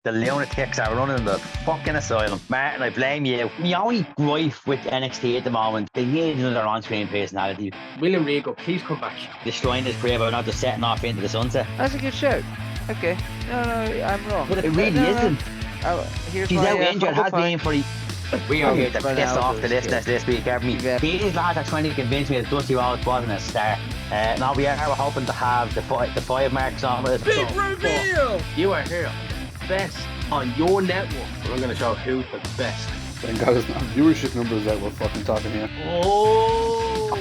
The lunatics are running the fucking asylum. Martin, I blame you. My only gripe with NXT at the moment, they need another on-screen personality. William Regal, please come back. Destroying this career by not just setting off into the sunset. That's a good shout. Okay. No, I'm wrong. But it really No. isn't. Here's She's my, out injured, has humble been for we are here to Ronaldo's piss off the here. listeners this week, haven't we? Yeah. These lads are trying to convince me that Dusty Rhodes wasn't a star. Now we're hoping to have the FiveMarks on with us. Big reveal! You are here, best on your network. We're going to show who's the best. Thank God it's not viewership numbers that we're fucking talking here. Oh!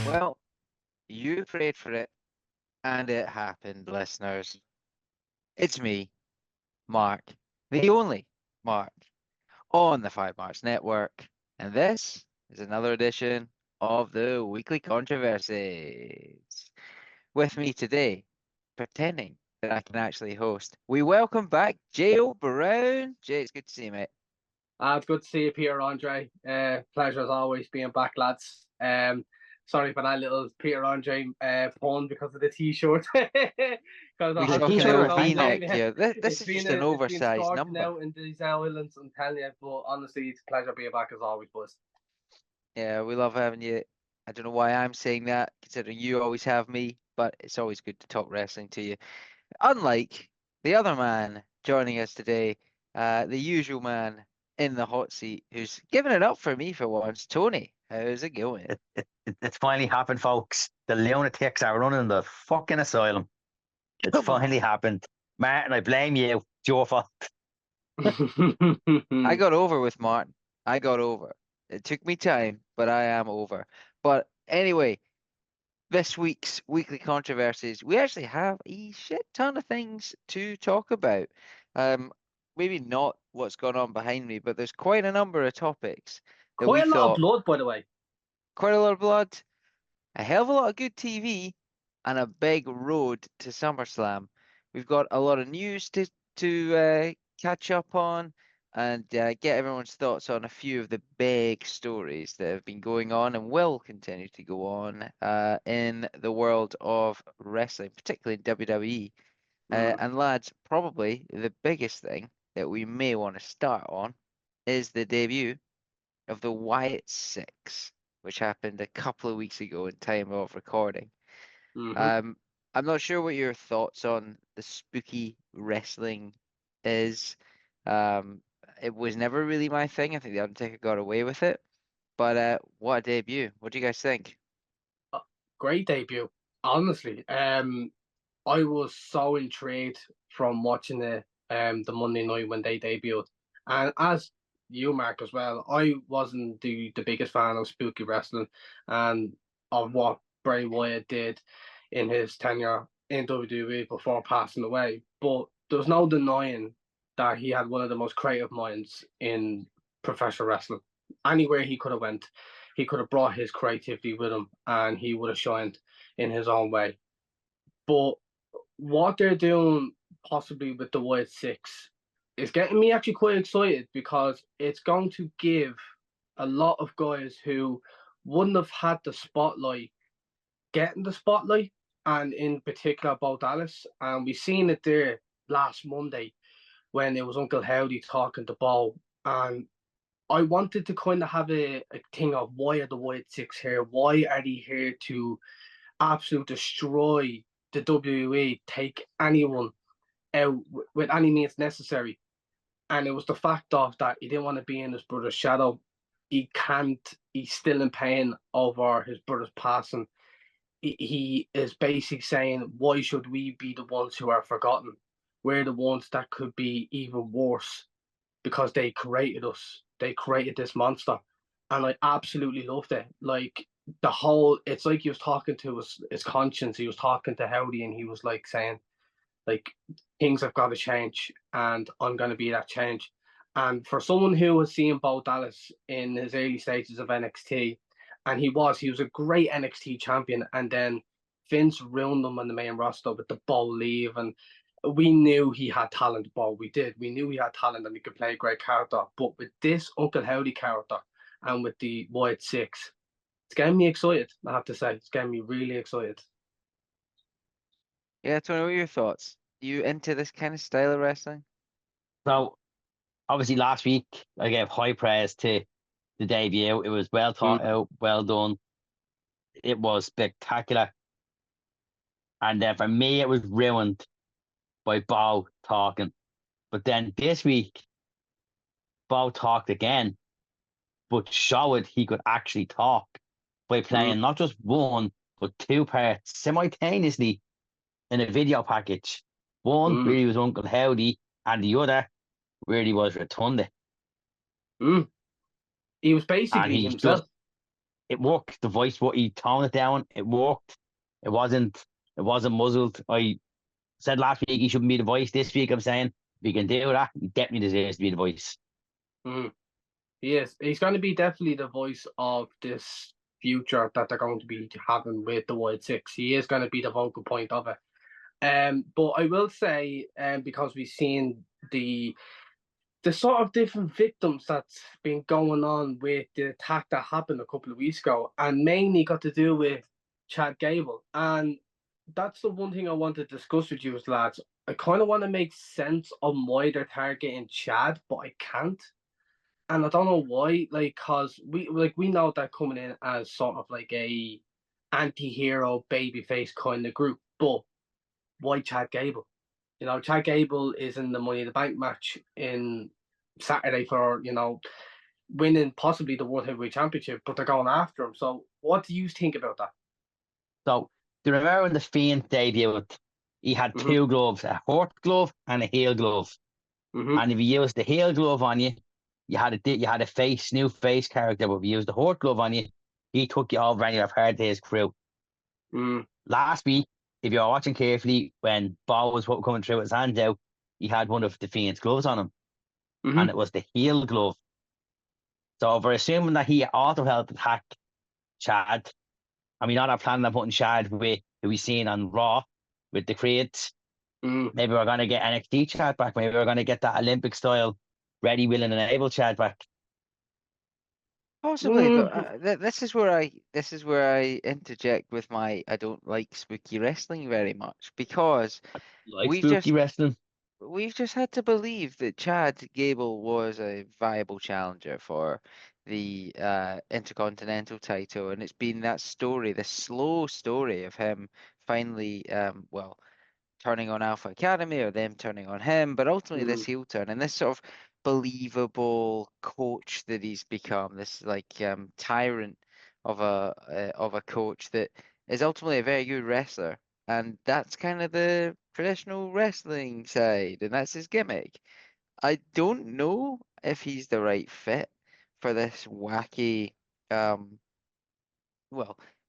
Well, you prayed for it, and it happened, listeners. It's me, Mark, the only Mark, on the FiveMarks network, and this is another edition of the Weekly Controversies. With me today, pretending that I can actually host, we welcome back J.O. Brown. Jay, it's good to see you, mate. It's good to see you, Peter Andre. Pleasure as always being back, lads. Sorry for that little Peter Andre pun because of the t-shirt. We fucking t-shirt or V-neck, yeah. This is just an oversized number. Now in these islands, I'm telling you, but honestly, it's a pleasure being back as always, boys. Yeah, we love having you. I don't know why I'm saying that, considering you always have me, but it's always good to talk wrestling to you. Unlike the other man joining us today, the usual man in the hot seat, who's giving it up for me for once, Tony. How's it going? It's finally happened, folks. The lunatics are running the fucking asylum. It's finally happened. Martin, I blame you. It's your fault. I got over with Martin. I got over. It took me time, but I am over. But anyway, this week's Weekly Controversies, we actually have a shit ton of things to talk about. Maybe not what's gone on behind me, but there's quite a number of topics that Quite we a lot thought, of blood, by the way. quite a lot of blood, a hell of a lot of good TV, and a big road to SummerSlam. We've got a lot of news to catch up on and get everyone's thoughts on a few of the big stories that have been going on and will continue to go on in the world of wrestling, particularly in WWE. And lads, probably the biggest thing that we may want to start on is the debut of the Wyatt Six, which happened a couple of weeks ago in time of recording. I'm not sure what your thoughts on the spooky wrestling is. It was never really my thing. I think the Undertaker got away with it. But what a debut! What do you guys think? Great debut, honestly. I was so intrigued from watching the Monday night when they debuted, and as you, Mark, as well, I wasn't the biggest fan of spooky wrestling and of what Bray Wyatt did in his tenure in WWE before passing away. But there's no denying that he had one of the most creative minds in professional wrestling. Anywhere he could have went, he could have brought his creativity with him, and he would have shined in his own way. But what they're doing possibly with the Wyatt Six is getting me actually quite excited because it's going to give a lot of guys who wouldn't have had the spotlight getting the spotlight, and in particular Bo Dallas. And we seen it there last Monday when it was Uncle Howdy talking to Bo. And I wanted to kind of have a thing of why are the Wyatt Six here? Why are they here to absolutely destroy the WWE, take anyone out with any means necessary? And it was the fact of that he didn't want to be in his brother's shadow. He can't, he's still in pain over his brother's passing. He is basically saying, why should we be the ones who are forgotten? We're the ones that could be even worse because they created us. They created this monster. And I absolutely loved it. Like the whole, it's like he was talking to his conscience. He was talking to Howdy and he was like saying, like, things have got to change and I'm going to be that change. And for someone who was seeing Bo Dallas in his early stages of NXT, and he was a great NXT champion, and then Vince ruined him on the main roster with the Bo leave, and we knew he had talent, Bo. We knew he had talent and he could play a great character. But with this Uncle Howdy character and with the Wyatt Six. It's getting me excited, I have to say. It's getting me really excited. Yeah, Tony, what are your thoughts? You into this kind of style of wrestling? So obviously last week I gave high praise to the debut. It was well thought out, well done. It was spectacular. And then for me, it was ruined by Bo talking. But then this week, Bo talked again, but showed he could actually talk by playing not just one, but two parts simultaneously in a video package. One where he was Uncle Howdy, and the other where he was Rotunda. He was And basically he's himself. just, it worked. The voice, what he toned it down, it worked. It wasn't muzzled. I said last week he shouldn't be the voice. This week I'm saying if he can do that, he definitely deserves to be the voice. He is. He's going to be definitely the voice of this future that they're going to be having with the Wyatt Six. He is going to be the focal point of it. But I will say, because we've seen the sort of different victims that's been going on with the attack that happened a couple of weeks ago, and mainly got to do with Chad Gable. And that's the one thing I want to discuss with you, lads. I kind of want to make sense on why they're targeting Chad, but I can't. And I don't know why, like, cause we know they're coming in as sort of like a anti-hero babyface kind of group, but why Chad Gable? You know, Chad Gable is in the Money in the Bank match in Saturday for, winning possibly the World Heavyweight Championship, but they're going after him. So what do you think about that? So do you remember when the Fiend debuted? He had two gloves, a hurt glove and a heel glove. And if you used the heel glove on you, you had a new face character. But if you used the hurt glove on you, he took you over and you have heard to his crew. Last week, if you're watching carefully, when Ball was coming through with his hands out, he had one of the Fiend's gloves on him, and it was the heel glove. So if we're assuming that he also helped attack Chad, and we know they're planning on putting Chad with who we seen on Raw with the crates, maybe we're going to get NXT Chad back. Maybe we're going to get that Olympic style, ready, willing, and able Chad back. Possibly, but this is where I interject with my I don't like spooky wrestling very much, because Like spooky wrestling. we've just had to believe that Chad Gable was a viable challenger for the Intercontinental title, and it's been that story, the slow story of him finally, turning on Alpha Academy or them turning on him, but ultimately this heel turn and this sort of believable coach that he's become, this like tyrant of a coach that is ultimately a very good wrestler, and that's kind of the traditional wrestling side, and that's his gimmick. I don't know if he's the right fit for this wacky, um,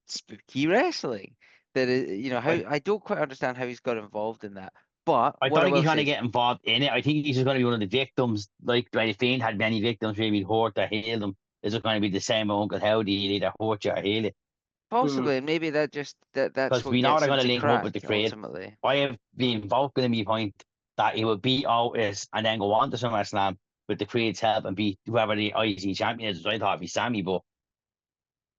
spooky wrestling. That is, how I don't quite understand how he's got involved in that. But I what don't I think he's will going to say, get involved in it. I think he's just going to be one of the victims. Like the Fiend had many victims, maybe hurt or heal them. It's just going to be the same with Uncle Howdy. He'll either hurt you or heal it. possibly, and maybe that's Because what we know gets they're him going to to link him up with crack the Creed. ultimately. I have been vocal in my point that he would beat Otis and then go on to SummerSlam with the Creed's help and beat whoever the IC champion is. I thought it'd be Sammy, but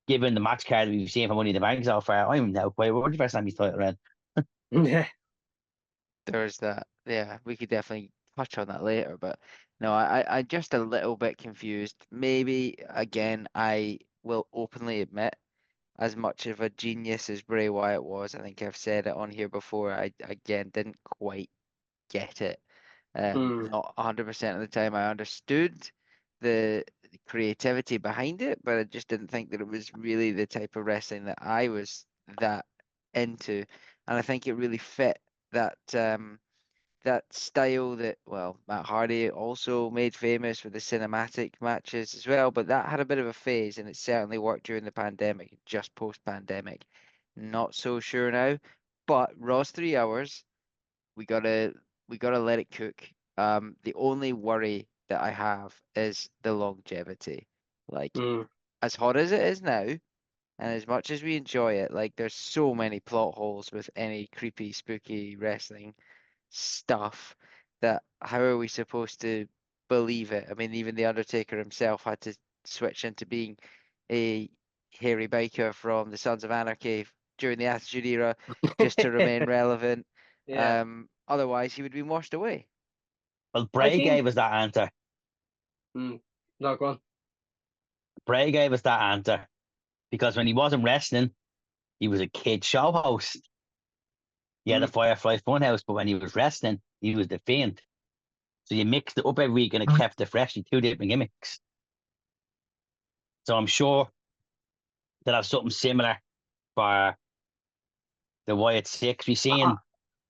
given the match card we've seen for Money in the Bank so far, I'm now quite worried for Sammy's title run. Yeah. There's that. Yeah, we could definitely touch on that later, but no, I just a little bit confused. Maybe again, I will openly admit, as much of a genius as Bray Wyatt was, I think I've said it on here before, I again didn't quite get it. Not 100% of the time I understood the creativity behind it, but I just didn't think that it was really the type of wrestling that I was that into. And I think it really fit that that style that, well, Matt Hardy also made famous with the cinematic matches as well, but that had a bit of a phase, and it certainly worked during the pandemic, just post-pandemic. Not so sure now, but Raw's 3 hours, we gotta let it cook. The only worry that I have is the longevity. Like, as hot as it is now, and as much as we enjoy it, like there's so many plot holes with any creepy, spooky wrestling stuff that how are we supposed to believe it? I mean, even the Undertaker himself had to switch into being a hairy biker from the Sons of Anarchy during the Attitude Era just to remain relevant. Yeah. Otherwise, he would be washed away. Well, I Bray think. gave us that answer. No, go on. Bray gave us that answer because when he wasn't wrestling, he was a kid show host. He had a Firefly Funhouse, but when he was wrestling, he was the Fiend. So you mixed it up every week and it kept it fresh. Two different gimmicks. So I'm sure they'll have something similar for the Wyatt Six.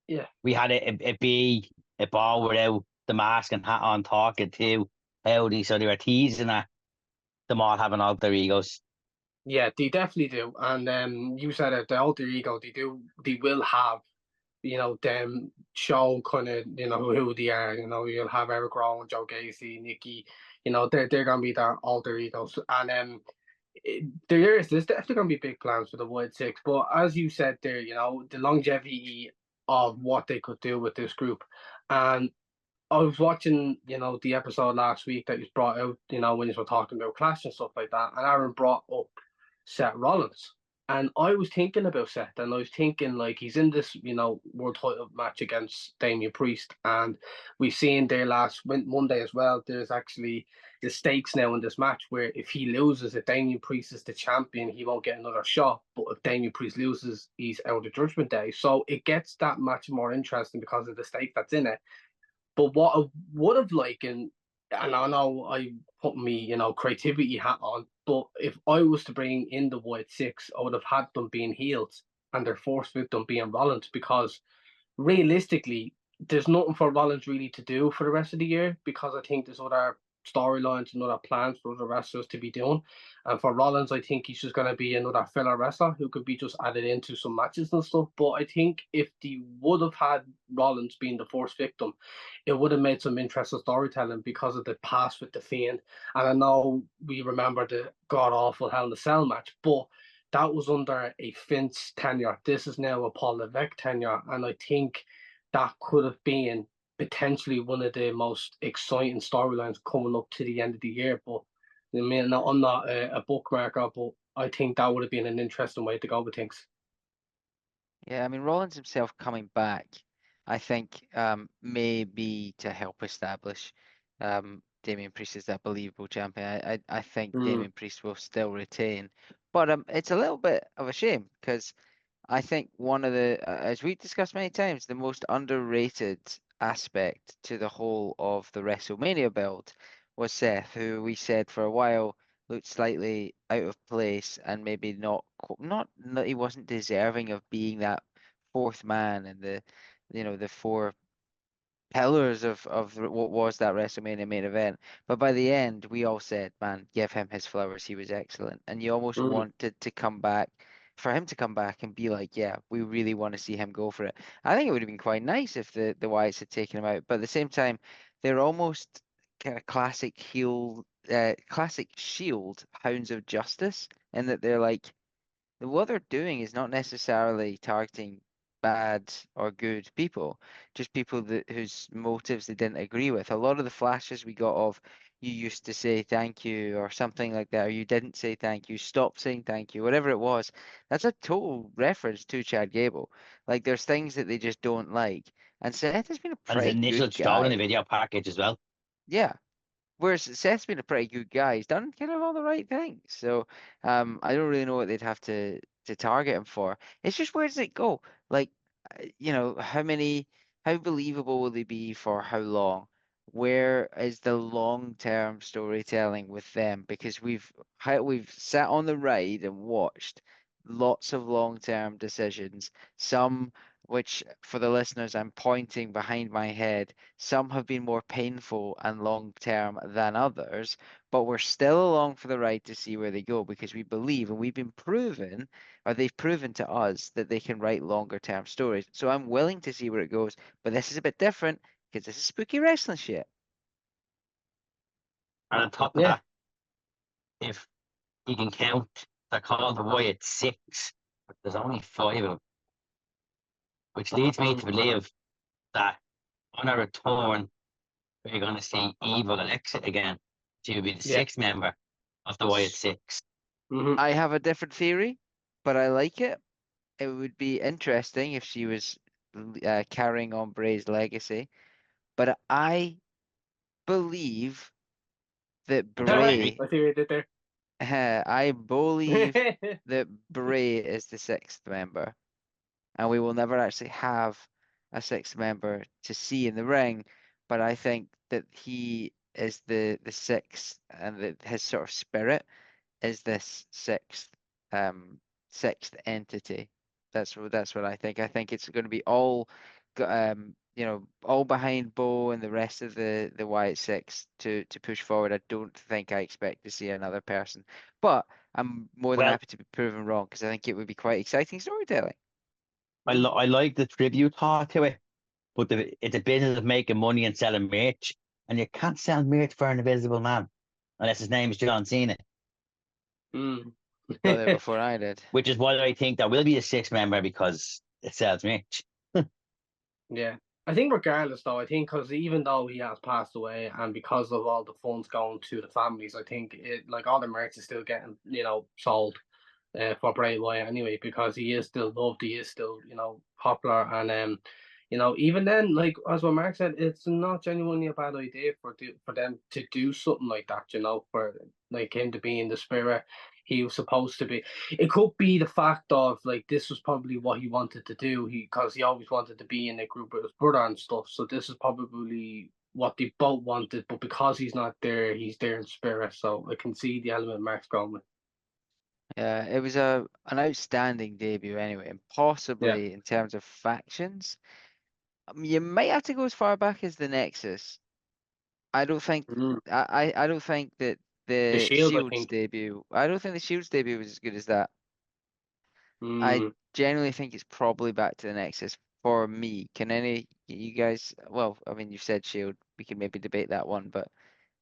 Yeah. We had a ball without the mask and hat on talking to Howdy, so they were teasing them all having alter egos. Yeah, they definitely do. And you said it, the alter ego, they will have, them show kind of, who they are. You'll have Eric Rowan, Joe Gacy, Nikki, they're gonna be their alter egos. And there's definitely gonna be big plans for the Wyatt Six. But as you said there, the longevity of what they could do with this group. And I was watching, the episode last week that you brought out, when you were talking about Clash and stuff like that, and Aaron brought up Seth Rollins. And I was thinking about Seth, and I was thinking, like, he's in this, world title match against Damian Priest. And we've seen there last Monday as well, there's actually the stakes now in this match where if he loses, if Damian Priest is the champion, he won't get another shot. But if Damian Priest loses, he's out of Judgment Day. So it gets that match more interesting because of the stake that's in it. But what I would have liked, and I know I put me, creativity hat on, but if I was to bring in the Wyatt Six, I would have had them being heels and their first victim being Rollins, because realistically, there's nothing for Rollins really to do for the rest of the year, because I think there's other storylines and other plans for other wrestlers to be doing. And for Rollins, I think he's just going to be another filler wrestler who could be just added into some matches and stuff. But I think if they would have had Rollins being the first victim, it would have made some interesting storytelling because of the past with the Fiend. And I know we remember the god awful Hell in a Cell match, but that was under a Vince tenure. This is now a Paul Levesque tenure, and I think that could have been potentially one of the most exciting storylines coming up to the end of the year. But I mean, I'm not a bookmarker, but I think that would have been an interesting way to go with things. Yeah, I mean, Rollins himself coming back, I think, may be to help establish Damian Priest as that believable champion. I think Damian Priest will still retain, but it's a little bit of a shame because I think one of the, as we discussed many times, the most underrated aspect to the whole of the WrestleMania build was Seth, who we said for a while looked slightly out of place and maybe not he wasn't deserving of being that fourth man and the four pillars of what was that WrestleMania main event. But by the end, we all said, man, give him his flowers. He was excellent. And you almost wanted to come back, for him to come back and be like, yeah, we really want to see him go for it. I think it would have been quite nice if the Wyatts had taken him out. But at the same time, they're almost kind of classic Shield hounds of justice, in that they're like, what they're doing is not necessarily targeting bad or good people, just people whose motives they didn't agree with. A lot of the flashes we got of you used to say thank you or something like that, or you didn't say thank you, stop saying thank you, whatever it was, that's a total reference to Chad Gable. Like there's things that they just don't like. And Seth has been a And his pretty initial good show in the guy. video package as well. Yeah. Whereas Seth's been a pretty good guy. He's done kind of all the right things. So I don't really know what they'd have to target him for. It's just where does it go? Like, how believable will they be for how long? Where is the long-term storytelling with them? Because we've sat on the ride and watched lots of long-term decisions. Some which, for the listeners, I'm pointing behind my head. Some have been more painful and long term than others, but we're still along for the ride to see where they go because we believe and we've been proven, or they've proven to us, that they can write longer term stories. So I'm willing to see where it goes, but this is a bit different because this is spooky wrestling shit. And on top of that, if you can count, they're called the Wyatt Six, but there's only 5 of them, which leads me to believe that on a return, we're going to see Evil Alexa again. She will be the Yeah. 6th member. of the Wyatt Six. Mhm. I have a different theory, but I like it. It would be interesting if she was carrying on Bray's legacy. But I believe that I don't Bray, agree. I see what you did there. I believe that Bray is the sixth member, and we will never actually have a sixth member to see in the ring. But I think that he is the sixth, and that his sort of spirit is this sixth entity. That's what I think. I think it's going to be all all behind Bo and the rest of the Wyatt Six to push forward. I don't think I expect to see another person, but I'm more than Well, happy to be proven wrong because I think it would be quite exciting storytelling. I like the tribute thought to it, but it's a business of making money and selling merch, and you can't sell merch for an invisible man unless his name is John Cena, Mm. Got there before I did. which is why I think there will be a sixth member because it sells merch. Yeah. I think regardless though, I think because even though he has passed away and because of all the funds going to the families, I think it like all the merch is still getting, sold for Bray Wyatt anyway, because he is still loved, he is still, popular and even then, like as what Mark said, it's not genuinely a bad idea for them to do something like that, for like him to be in the spirit he was supposed to be. It could be the fact of like this was probably what he wanted to do. Because he always wanted to be in a group with his brother and stuff. So this is probably what they both wanted, but because he's not there, he's there in spirit. So I can see the element Mark's going with. Yeah, it was an outstanding debut anyway, and Yeah. possibly in terms of factions, you might have to go as far back as the Nexus. I don't think Mm. I don't think that The the Shield, I Shield's think. debut. I don't think the Shield's debut was as good as that. I Mm. genuinely think it's probably back to the Nexus for me. Can any you guys? Well, I mean, you've said Shield. We can maybe debate that one, but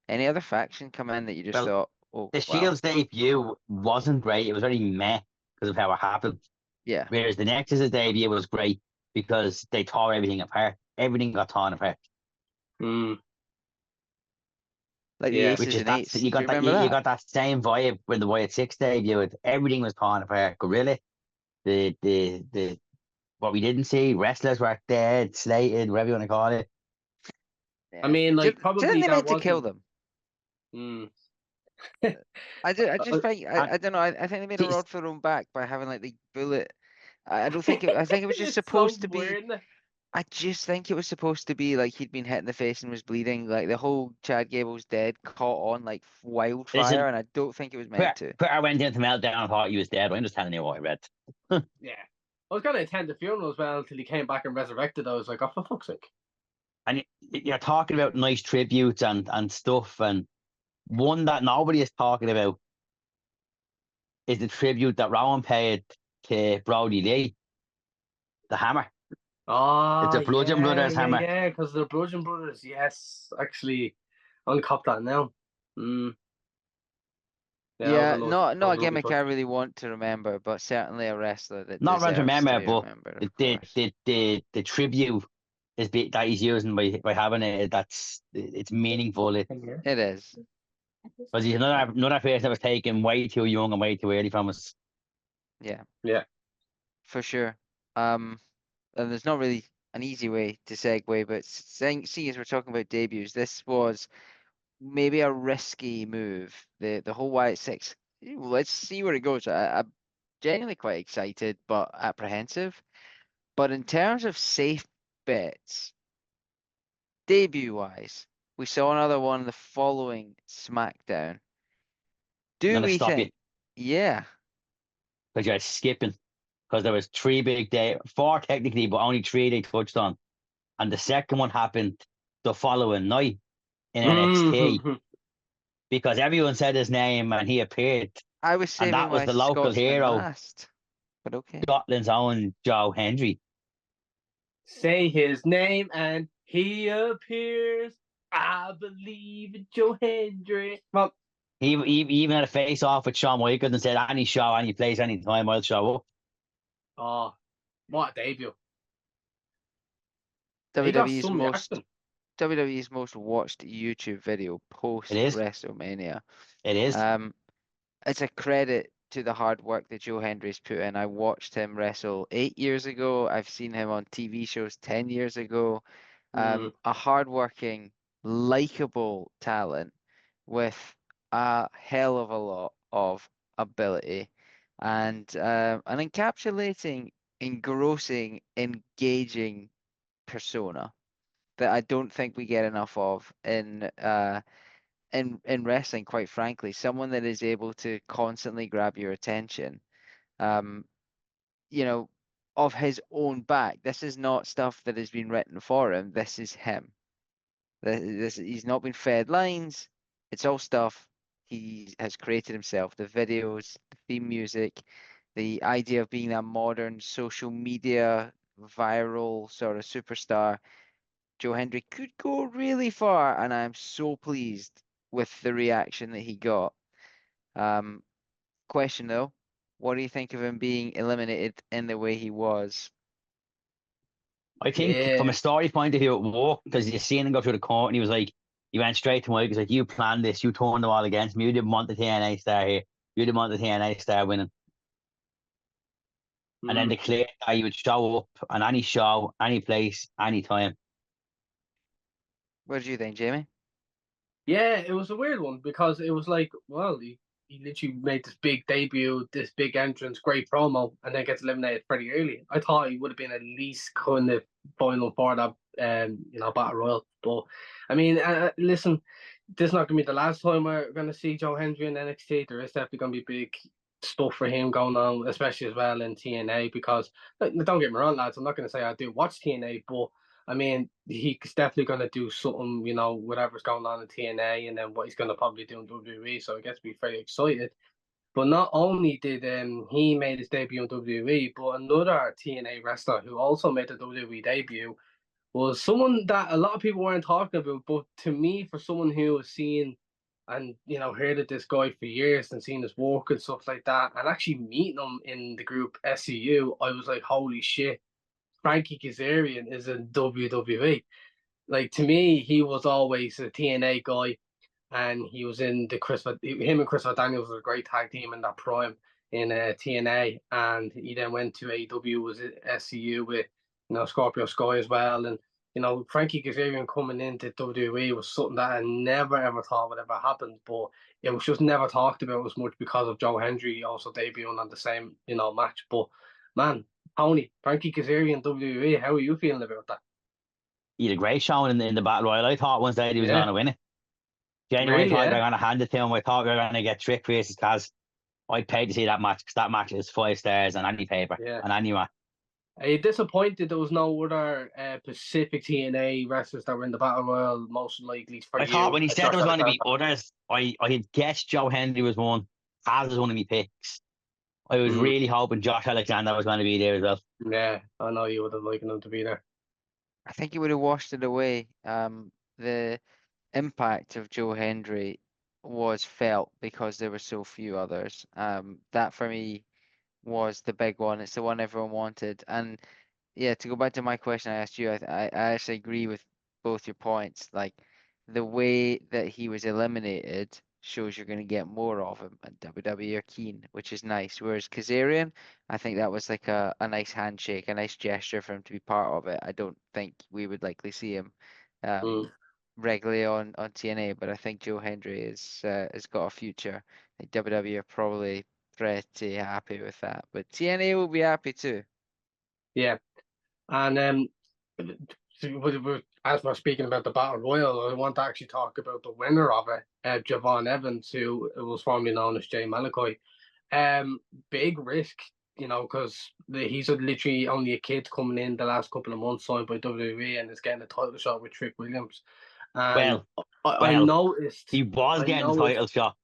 any other faction come in that you just Well, thought, oh the wow, Shield's debut wasn't great. It was very meh because of how it happened. yeah, Whereas the Nexus's debut was great because they tore everything apart. Everything got torn apart. Mm. like the Yeah. Which Aces is and that Eights. Do you remember you that? got that same vibe when the Wyatt Six debuted. Everything was torn apart. Gorilla, the what we didn't see, wrestlers were dead, slated, whatever you want to call it. I Yeah. mean, Do, like do you think probably they that meant to kill wasn't. them? Mm. I just think I, I don't know. I think they made a Jeez, rod for their own back by having like the bullet. I don't think it. I think it was just it's so supposed to be. weird. I just think it was supposed to be like he'd been hit in the face and was bleeding. Like the whole Chad Gable's dead caught on like listen, wildfire, and I don't think it was meant to. I went into meltdown and thought he was dead. I'm just telling you what I read. Yeah. I was gonna attend the funeral as well until he came back and resurrected. I was like, oh, for fuck's sake. And you're talking about nice tributes and stuff, and one that nobody is talking about is the tribute that Rowan paid to Brody Lee, the Hammer. It's Ah, a Bludgeon yeah, Brothers yeah, Hammer. yeah, because the Bludgeon Brothers, yes, actually, I'll cop that now. Mm. Yeah, Yeah, that not was a a lovely gimmick I touch. really want to remember, but certainly a wrestler that Not around to deserves to remember, be but remembered, the of course. the tribute that he's using by having it. It's meaningful. Yeah. It is. Because he's another person that was taken way too young and way too early from us. Yeah, Yeah. for sure. And there's not really an easy way to segue, but seeing as we're talking about debuts, this was maybe a risky move. The whole Wyatt Six. Let's see where it goes. I'm genuinely quite excited, but apprehensive. But in terms of safe bets, debut wise, we saw another one the following SmackDown. I'm Do gonna we stop you think? Yeah, because you're skipping. Because there was four technically, but only three they touched on, and the second one happened the following night in NXT Mhm. because everyone said his name and he appeared, I was and saving that was my the local Scotsman hero, last, but okay. Scotland's own Joe Hendry. Say his name and he appears. I believe in Joe Hendry. Well, He even had a face off with Shawn Michaels and said, "Any show, any place, any time, I'll show up." oh, what a debut. He got WWE's some most reaction. WWE's most watched YouTube video It post is. WrestleMania. It is. it's a credit to the hard work that Joe Hendry's put in. I watched him wrestle 8 years ago. I've seen him on TV shows 10 years ago. A hardworking, likable talent with a hell of a lot of ability and an encapsulating, engrossing, engaging persona that I don't think we get enough of in wrestling, quite frankly. Someone that is able to constantly grab your attention, you know, of his own back. This is not stuff that has been written for him. This is him. He's not been fed lines. It's all stuff he has created himself. The videos, the theme music, the idea of being a modern social media viral sort of superstar. Joe Hendry could go really far, and I'm so pleased with the reaction that he got. Question though, what do you think of him being eliminated in the way he was? I think from a story point of view, it worked because you seen him go through the court and he went straight to Mike. He's like, you planned this, you turned the all against me. You didn't want the TNA star here. You didn't want the TNA star winning. And then declared that he would show up on any show, any place, any time. What did you think, Jamie? Yeah, it was a weird one because it was like, well, he literally made this big debut, this big entrance, great promo, and then gets eliminated pretty early. I thought he would have been at least kind of final for that, battle royal. But I mean, listen, this is not going to be the last time we're going to see Joe Hendry in NXT. There is definitely going to be big stuff for him going on, especially as well in TNA. Because don't get me wrong, lads, I'm not going to say I do watch TNA, but I mean, he's definitely going to do something, whatever's going on in TNA, and then what he's going to probably do in WWE. So I guess we're very excited. But not only did he made his debut in WWE, but another TNA wrestler who also made a WWE debut was someone that a lot of people weren't talking about. But to me, for someone who has seen and heard of this guy for years and seen his work and stuff like that, and actually meeting him in the group SCU, I was like, holy shit. Frankie Kazarian is in WWE. Like, to me, he was always a TNA guy, and he was in him and Chris Daniels was a great tag team in that prime in TNA, and he then went to AEW, was at SCU with Scorpio Sky as well, and Frankie Kazarian coming into WWE was something that I never ever thought would ever happen, but it was just never talked about as much because of Joe Hendry also debuting on the same match. But man, Tony, Frankie Kazarian WWE, how are you feeling about that? He had a great showing in the Battle Royal. I thought once he was going to win it. Genuinely, Really, I thought they were going to hand it to him. I thought we were going to get trick races because I paid to see that match because that match is 5 stars on any paper and any match. Are you disappointed there was no other Pacific TNA wrestlers that were in the Battle Royal, most likely for you? I thought when he said there was going to be others, I had guessed Joe Hendry was one. Kaz was one of my picks. I was really hoping Josh Alexander was going to be there as well. Yeah, I know you would have liked him to be there. I think he would have washed it away. The impact of Joe Hendry was felt because there were so few others. That for me was the big one. It's the one everyone wanted. And yeah, to go back to my question I asked you, I actually agree with both your points. Like the way that he was eliminated shows you're going to get more of him, and WWE are keen, which is nice. Whereas Kazarian, I think that was like a nice handshake, a nice gesture for him to be part of it. I don't think we would likely see him regularly on TNA, but I think Joe Hendry has got a future. I think WWE are probably pretty happy with that, but TNA will be happy too. Yeah, and as we're speaking about the Battle Royal, I want to actually talk about the winner of it, Javon Evans, who was formerly known as Jay Malachi. Big risk, because he's literally only a kid coming in the last couple of months, signed by WWE, and is getting a title shot with Trick Williams. And I noticed he was getting the title shot,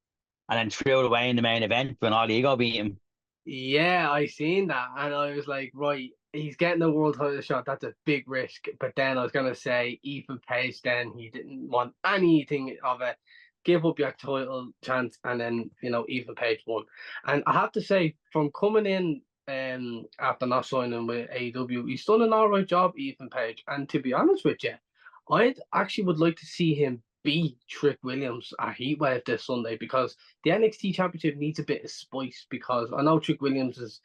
and then threw it away in the main event when All Ego beat him. Yeah, I seen that, and I was like, right, he's getting the world title shot. That's a big risk. But then I was gonna say Ethan Page. Then he didn't want anything of it. Give up your title chance, and then Ethan Page won. And I have to say, from coming in after not signing with AEW, he's done an all right job, Ethan Page. And to be honest with you, I actually would like to see him beat Trick Williams at Heatwave this Sunday, because the NXT Championship needs a bit of spice, because I know Trick Williams is,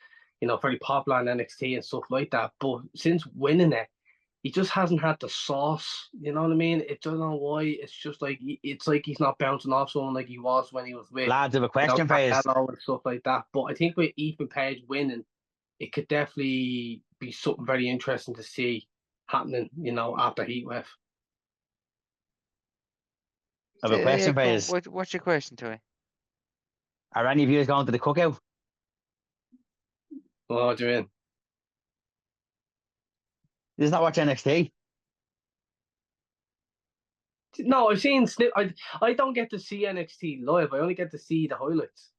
very popular in NXT and stuff like that, but since winning it, he just hasn't had the sauce. You know what I mean? It don't know why. It's just like he's not bouncing off someone like he was when he was with Lads, I have a question for you. Carmelo and stuff like that. But I think with Ethan Page winning, it could definitely be something very interesting to see happening. After Heatwave. I have a question for you. What's your question, Toy? Are any of you going to the cookout? What do you mean? This is not watch NXT. No, I've seen snip. I don't get to see NXT live. I only get to see the highlights.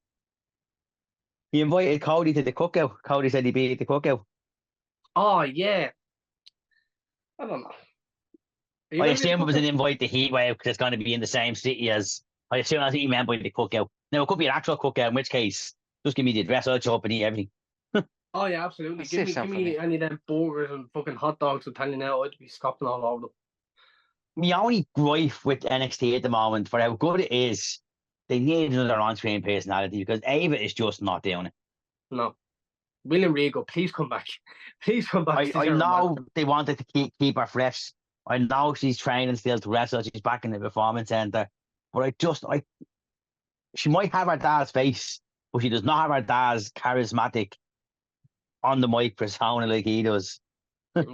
He invited Cody to the cookout. Cody said he'd be at the cookout. Oh yeah. I don't know. I assume it was an invite to Heatwave because it's going to be in the same city as. I assume that's what he meant by the cookout. Now it could be an actual cookout, in which case, just give me the address. I'll show up and eat everything. Oh yeah, absolutely. Let's Give save me some for any of them burgers and fucking hot dogs. I'm telling you now, I'd be scoffing all over them. My only gripe with NXT at the moment, for how good it is, they need another on-screen personality because Ava is just not doing it. No. William Regal, please come back. Please come back. I know they wanted to keep her fresh. I know she's training still to wrestle. She's back in the performance center. But she might have her dad's face, but she does not have her dad's charismatic on the mic persona like he does. He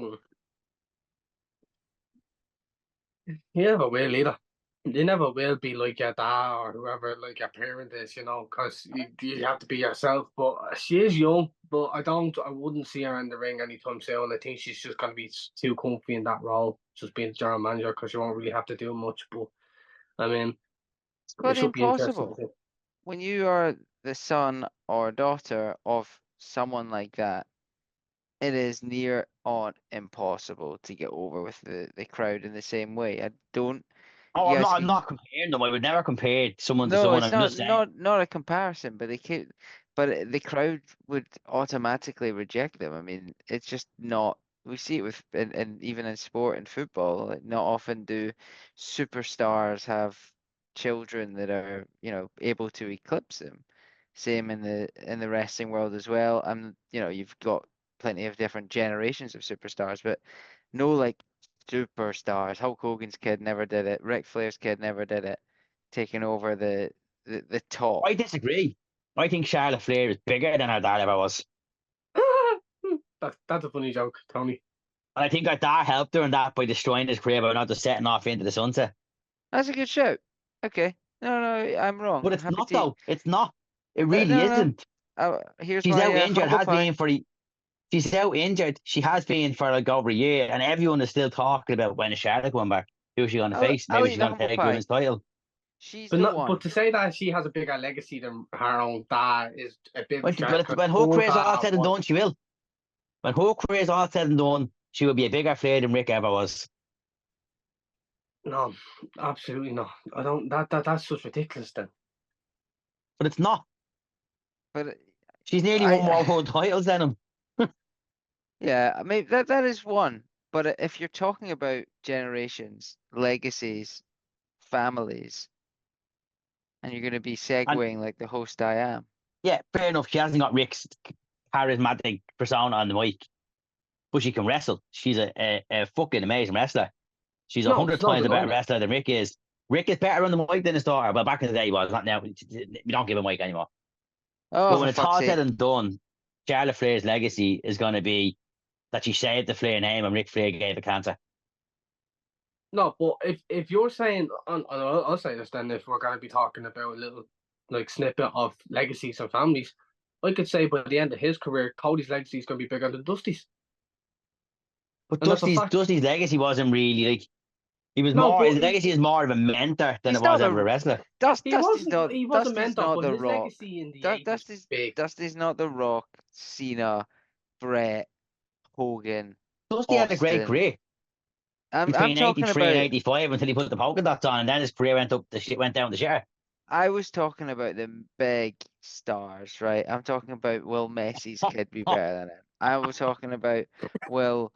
never will either. They never will be like your dad or whoever like your parent is, because you have to be yourself. But she is young, but I wouldn't see her in the ring anytime soon. I think she's just going to be too comfy in that role, just being the general manager, because she won't really have to do much. But, I mean, It's quite it should be interesting impossible. to see. When you are the son or daughter of someone like that, it is near on impossible to get over with the crowd in the same way. I don't. Oh, Yes, I'm not comparing them. I would never compare someone to no, someone. it's I'm just saying. not a comparison, but the crowd would automatically reject them. I mean, it's just not. We see it with and even in sport and football. Like, not often do superstars have children that are able to eclipse them. Same in the wrestling world as well. And you've got plenty of different generations of superstars, but no like superstars. Hulk Hogan's kid never did it. Ric Flair's kid never did it. Taking over the top. I disagree. I think Charlotte Flair is bigger than her dad ever was. That's a funny joke, Tony. And I think her dad helped her in that by destroying his career by not just setting off into the sunset. That's a good shout. Okay. No, I'm wrong. But I'm it's happy not to. though. It's not. It really No. isn't. Here's She's my out injured. humble Has pie. been for. She's out injured. She has been for like over a year, and everyone is still talking about when is Charlotte coming back. Who's she going to face? I'll Maybe eat she's the going to humble take pie. women's title. She's But the not, one. but to say that she has a bigger legacy than her own dad is a bit of a stretch, 'cause When her career's all said and done, she will. When her career's all said and done, she will be a bigger Flair than Rick ever was. No, absolutely not. I don't. That's just ridiculous then. But it's not. But She's nearly won more world titles than him. yeah, I mean that is one. But if you're talking about generations, legacies, families, and you're going to be segueing like the host I am. Yeah, fair enough. She hasn't got Rick's charismatic persona on the mic, but she can wrestle. She's a fucking amazing wrestler. She's 100 times a better wrestler than Rick is. Rick is better on the mic than his daughter, but back in the day he was. Not now. We don't give a mic anymore. Oh, but when it's all said and done, Charlotte Flair's legacy is going to be that she saved the Flair name and Ric Flair gave her cancer. No, but if you're saying, I'll say this then, if we're going to be talking about a little like snippet of legacies and families, I could say by the end of his career, Cody's legacy is going to be bigger than Dusty's. But Dusty's legacy wasn't really like he was his legacy is more of a mentor than it was ever a wrestler. Dusty's not a mentor, not but the his Rock. legacy in the 80s was big. Dusty's not the Rock, Cena, Bret, Hogan. Dusty had a great career. Between 83 and 85 until he put the polka dots on, and then his career went down the shitter. I was talking about the big stars, right? I'm talking about will Messi's kid be better than him? I was talking about will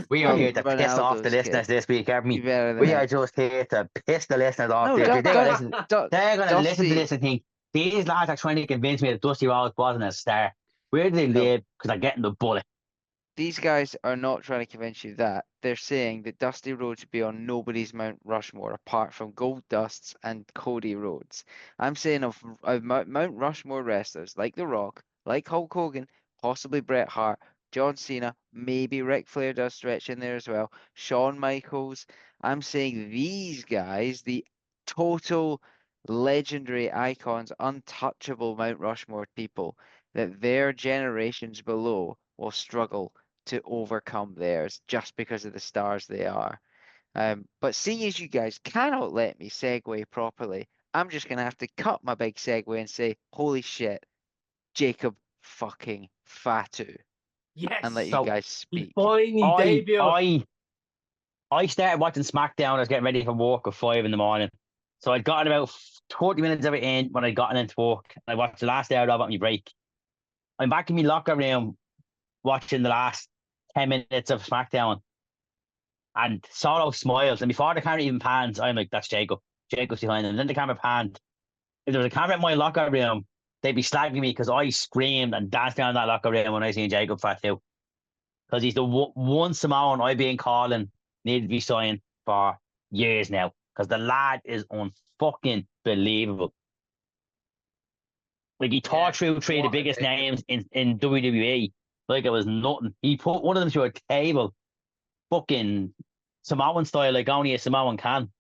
We are Well, here to piss off the Ronaldo's listeners kid. this week, aren't You we? better than We are him. just here to piss the listeners off. No, They're gonna listen. Du- They're gonna listen to Dusty. this and think these lads are trying to convince me that Dusty Rhodes wasn't a star. Where do they No, live? Because they're getting the bullet. these guys are not trying to convince you that. They're saying that Dusty Rhodes should be on nobody's Mount Rushmore apart from Gold Dusts and Cody Rhodes. I'm saying of Mount Rushmore wrestlers like The Rock, like Hulk Hogan, possibly Bret Hart, John Cena, maybe Ric Flair does stretch in there as well, Shawn Michaels. I'm saying these guys, the total legendary icons, untouchable Mount Rushmore people, that their generations below will struggle to overcome theirs just because of the stars they are. But seeing as you guys cannot let me segue properly, I'm just gonna have to cut my big segue and say, holy shit, Jacob fucking Fatu, and let Yes. you So guys He speak. finally I debuted. I started watching SmackDown. I was getting ready for work at 5 in the morning. So I'd gotten about 30 minutes of it in when I'd gotten into work. I watched the last hour of it on my break. I'm back in my locker room watching the last 10 minutes of SmackDown. And Solo smiles. And before the camera even pans, I'm like, that's Jacob. Jacob's behind him. And then the camera panned. If there was a camera in my locker room, they'd be slagging me because I screamed and danced around that locker room when I seen Jacob Fatu. Because he's the one Samoan I've been calling needed to be signed for years now. Because the lad is unfucking believable. Like he tore Yeah, through three of the what a biggest debut. names in WWE. Like it was nothing. He put one of them through a table, fucking Samoan style, like only a Samoan can.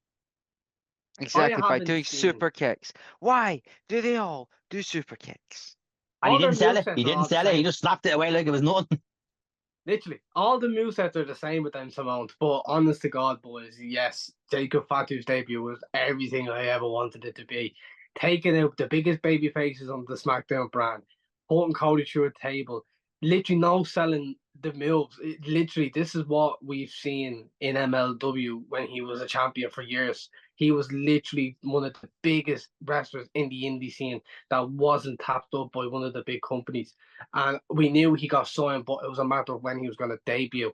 I Exactly, by haven't doing seen super kicks. Why do they all do super kicks? And he all their didn't sell it. movesets He are didn't all the sell it. He same. just slapped it away like it was nothing. Literally, all the movesets are the same with them Samoans. But honest to God, boys, yes, Jacob Fatu's debut was everything I ever wanted it to be. Taking out the biggest baby faces on the SmackDown brand, putting Cody through a table, literally no selling the moves. Literally, this is what we've seen in MLW when he was a champion for years. He was literally one of the biggest wrestlers in the indie scene that wasn't tapped up by one of the big companies. And we knew he got signed, but it was a matter of when he was going to debut.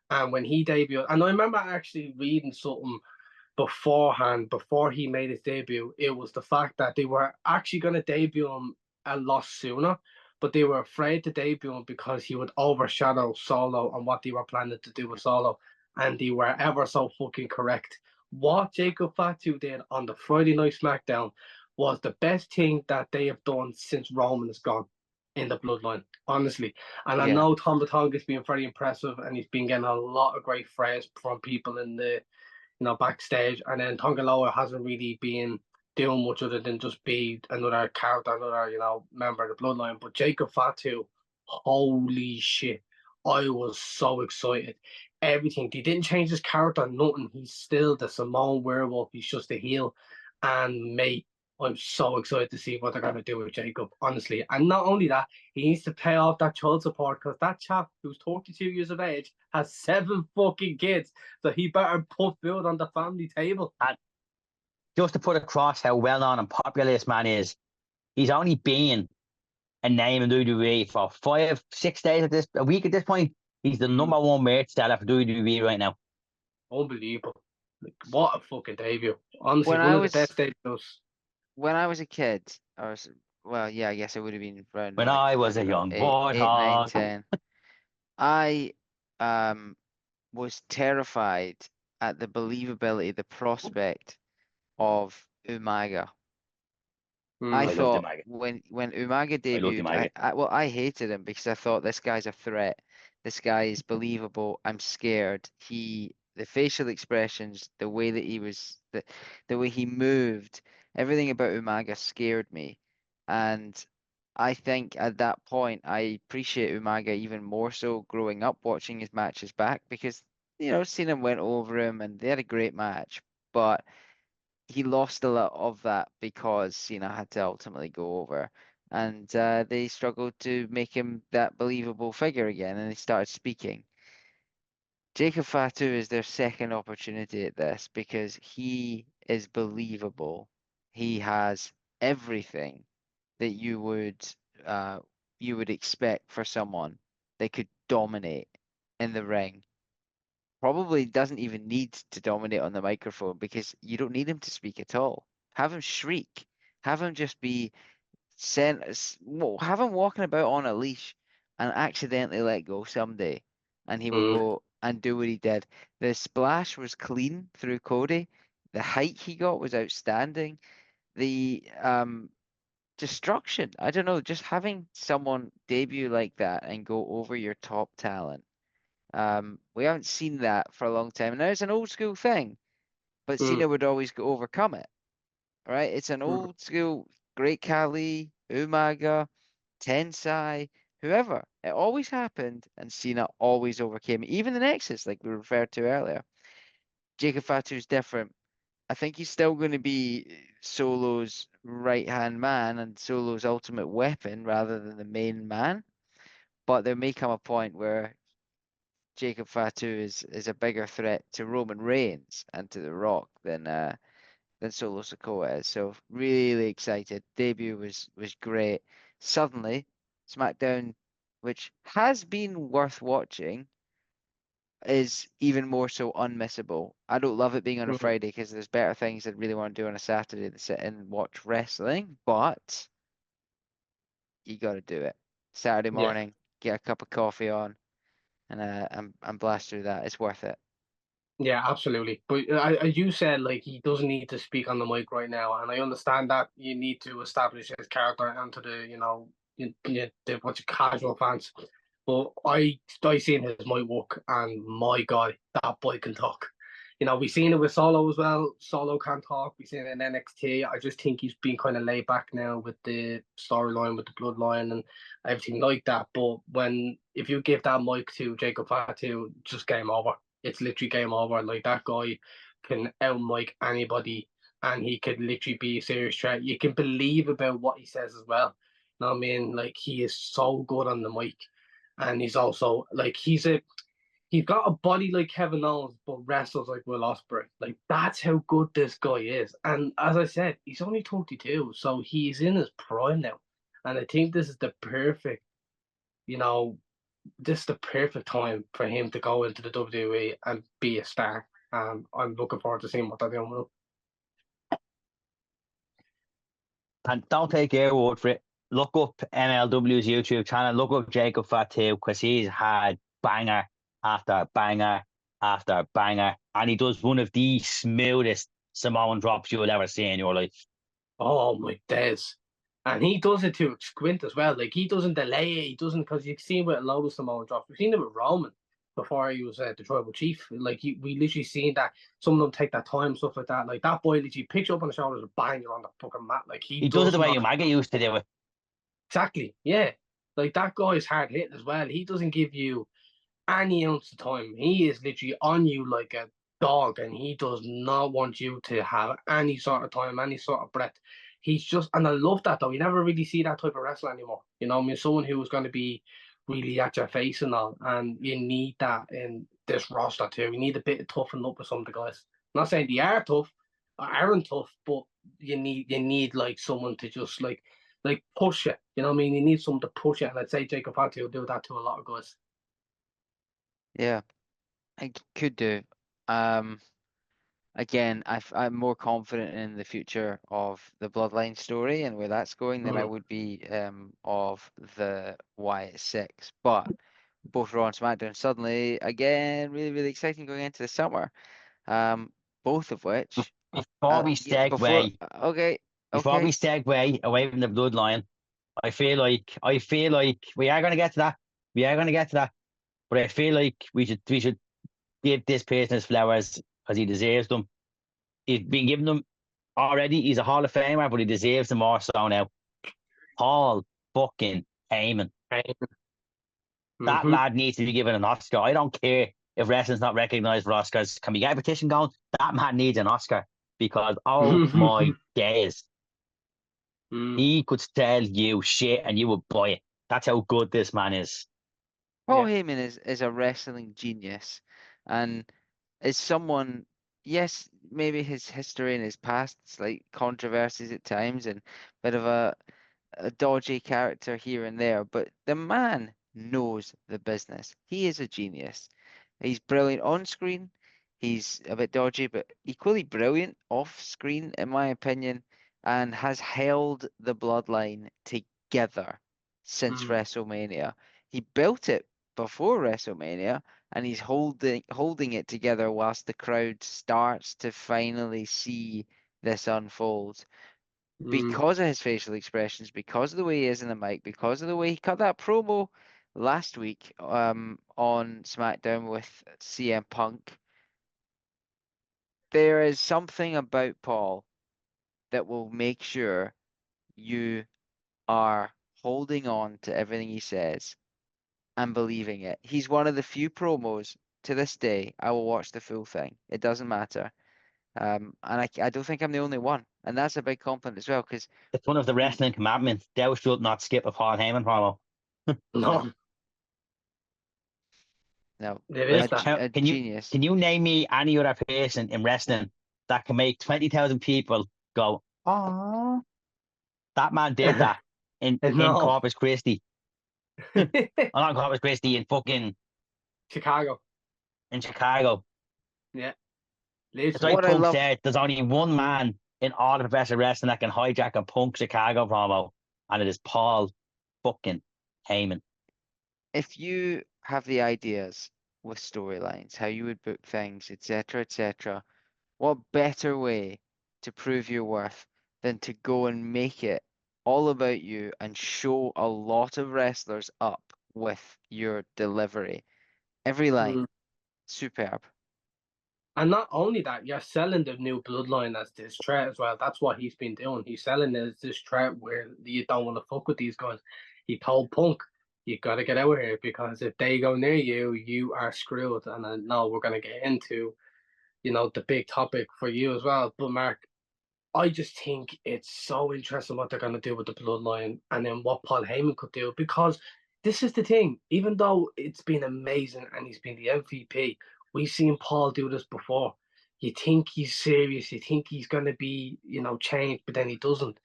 And when he debuted, and I remember actually reading something beforehand, before he made his debut, it was the fact that they were actually going to debut him a lot sooner, but they were afraid to debut him because he would overshadow Solo and what they were planning to do with Solo. And they were ever so fucking correct. What Jacob Fatu did on the Friday Night SmackDown was the best thing that they have done since Roman is gone in the bloodline, honestly. And I Yeah. know Tom Batonga's been very impressive and he's been getting a lot of great praise from people in the backstage. And then Tongaloa hasn't really been doing much other than just be another character, another, member of the bloodline. But Jacob Fatu, holy shit. I was so excited. Everything. They didn't change his character, nothing. He's still the Samoan werewolf. He's just a heel. And mate, I'm so excited to see what they're going to do with Jacob, honestly. And not only that, he needs to pay off that child support because that chap who's 32 years of age has 7 fucking kids. So he better put food on the family table. And just to put across how well known and popular this man is, he's only been a name in WWE for 5, 6 days a week at this point. He's the number one merch seller for WWE right now. Unbelievable. Like, what a fucking debut. Honestly, When one I of the was best debuts. when I was a kid, well, yeah, I guess I would have been around When like, I I was a don't know, young eight, boy, 9, 10. I was terrified at the believability, the prospect of Umaga. I Mm. I loved thought Umaga. when Umaga I loved debuted, Umaga. I hated him because I thought this guy's a threat. This guy is believable. I'm scared. The facial expressions, the way that he was, the way he moved, everything about Umaga scared me. And I think at that point, I appreciate Umaga even more so growing up watching his matches back because, Cena went over him and they had a great match. But he lost a lot of that because Cena had to ultimately go over. And they struggled to make him that believable figure again, and he started speaking. Jacob Fatu is their second opportunity at this because he is believable. He has everything that you would expect for someone that could dominate in the ring. probably doesn't even need to dominate on the microphone because you don't need him to speak at all. Have him shriek. Have him just be have him walking about on a leash and accidentally let go someday, and he will go and do what he did. The splash was clean through Cody. The height he got was outstanding. The destruction, I don't know, just having someone debut like that and go over your top talent. We haven't seen that for a long time. Now it's an old school thing, but Cena would always overcome it. Right? It's an old school Great Khali, Umaga, Tensai, whoever. It always happened, and Cena always overcame it. Even the Nexus, like we referred to earlier. Jacob Fatu's different. I think he's still going to be Solo's right-hand man and Solo's ultimate weapon rather than the main man. But there may come a point where Jacob Fatu is a bigger threat to Roman Reigns and to The Rock than Solo Sikoa is. So really excited. Debut was great. Suddenly, SmackDown, which has been worth watching, is even more so unmissable. I don't love it being on a Friday because there's better things I'd really want to do on a Saturday than sit and watch wrestling, but you got to do it. Saturday morning, get a cup of coffee on, and blast through that. It's worth it. Yeah, absolutely. But as you said, like he doesn't need to speak on the mic right now, and I understand that you need to establish his character onto the, the bunch of casual fans. But I seen his mic work, and my God, that boy can talk. We've seen it with Solo as well. Solo can talk. We've seen it in NXT. I just think he's been kind of laid back now with the storyline, with the bloodline, and everything like that. But if you give that mic to Jacob Fatu, just game over. It's literally game over. Like that guy can out mic anybody, and he could literally be a serious threat. You can believe about what he says as well. You know what I mean? Like he is so good on the mic, and he's also like he's got a body like Kevin Owens, but wrestles like Will Ospreay. Like that's how good this guy is. And as I said, he's only 22, so he's in his prime now. And I think this is the perfect, you know, this is the perfect time for him to go into the WWE and be a star. I'm looking forward to seeing what they're doing with him. And don't take your word for it. Look up MLW's YouTube channel. Look up Jacob Fatu because he's had banger after banger after banger, and he does one of the smoothest Samoan drops you will ever see in your life. Oh my days. And he does it to squint as well. Like he doesn't delay it. He doesn't, because you've seen with a lot of Samoan drops. We've seen it with Roman before he was the tribal chief. Like we literally seen that some of them take that time, stuff like that. Like that boy literally picks you up on the shoulders and bang you on the fucking mat. Like he He does it does the way not. Umaga used to do it. Exactly. Yeah. Like that guy is hard hitting as well. He doesn't give you any ounce of time. He is literally on you like a dog, and he does not want you to have any sort of time, any sort of breath. He's just, and I love that though. You never really see that type of wrestler anymore. I mean, someone who is going to be really at your face and all, and you need that in this roster too. You need a bit of toughen up with some of the guys. I'm not saying they are tough or aren't tough, but you need like someone to just like push it. You know what I mean? You need someone to push it, and I'd say Jacob Fatu will do that to a lot of guys. Yeah, I could do. Um, Again, I'm more confident in the future of the Bloodline story and where that's going than I would be of the Wyatt Six. But both Raw and SmackDown suddenly again really really exciting going into the summer. Both of which Before we yeah, before segue, okay before we okay segue away from the bloodline, I feel like we are going to get to that. We are going to get to that, but I feel like we should give this person his flowers because he deserves them. He's been given them already. He's a Hall of Famer, but he deserves them more so now. Paul fucking Heyman. That Mm-hmm. lad needs to be given an Oscar. I don't care if wrestling's not recognized for Oscars. Can we get a petition going? That man needs an Oscar because, oh my days, he could sell you shit and you would buy it. That's how good this man is. Paul Yeah. Heyman is a wrestling genius and is someone, yes, maybe his history and his past, it's like controversies at times and bit of a dodgy character here and there, but the man knows the business. He is a genius. He's brilliant on screen. He's a bit dodgy, but equally brilliant off screen, in my opinion, and has held the bloodline together since WrestleMania. He built it before WrestleMania, and he's holding it together whilst the crowd starts to finally see this unfold because of his facial expressions, because of the way he is in the mic, because of the way he cut that promo last week on SmackDown with CM Punk. There is something about Paul that will make sure you are holding on to everything he says and believing it. He's one of the few promos to this day I will watch the full thing. It doesn't matter. And I don't think I'm the only one. And that's a big compliment as well, because It's one of the wrestling commandments. Thou shalt not skip a Paul Heyman promo. No, no, it is Like, that. a can you genius. can you name me any other person in wrestling that can make 20,000 people go, "Oh"? That man did that in No. Corpus Christi. Well, not Corpus Christi, in fucking Chicago. in Chicago. Yeah. It's Listen, like What I Punk love, said, there's only one man in all of professional wrestling that can hijack a Punk Chicago promo, and it is Paul fucking Heyman. if you have the ideas with storylines, how you would book things, etc., what better way to prove your worth than to go and make it all about you and show a lot of wrestlers up with your delivery? Every line, superb. and not only that, you're selling the new bloodline as this threat as well. That's what he's been doing. He's selling it as this threat where you don't want to fuck with these guys. He told Punk, you got to get out of here because if they go near you, you are screwed. And I know we're going to get into, the big topic for you as well. But Mark, I just think it's so interesting what they're going to do with the bloodline and then what Paul Heyman could do because this is the thing. Even though it's been amazing and he's been the MVP, we've seen Paul do this before. You think he's serious, you think he's going to be, changed, but then he doesn't.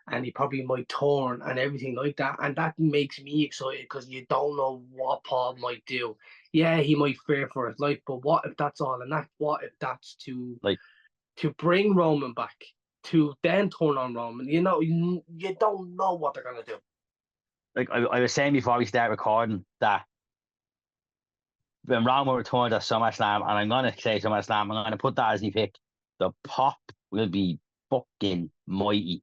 And he probably might turn and everything like that. And that makes me excited because you don't know what Paul might do. Yeah, he might fear for his life, but what if that's all? And what if that's Like, to bring Roman back? To then turn on Roman. You don't know what they're gonna do. I was saying before we start recording that when Roman returns at SummerSlam, and I'm gonna say SummerSlam, I'm gonna put that as my pick. The pop will be fucking mighty.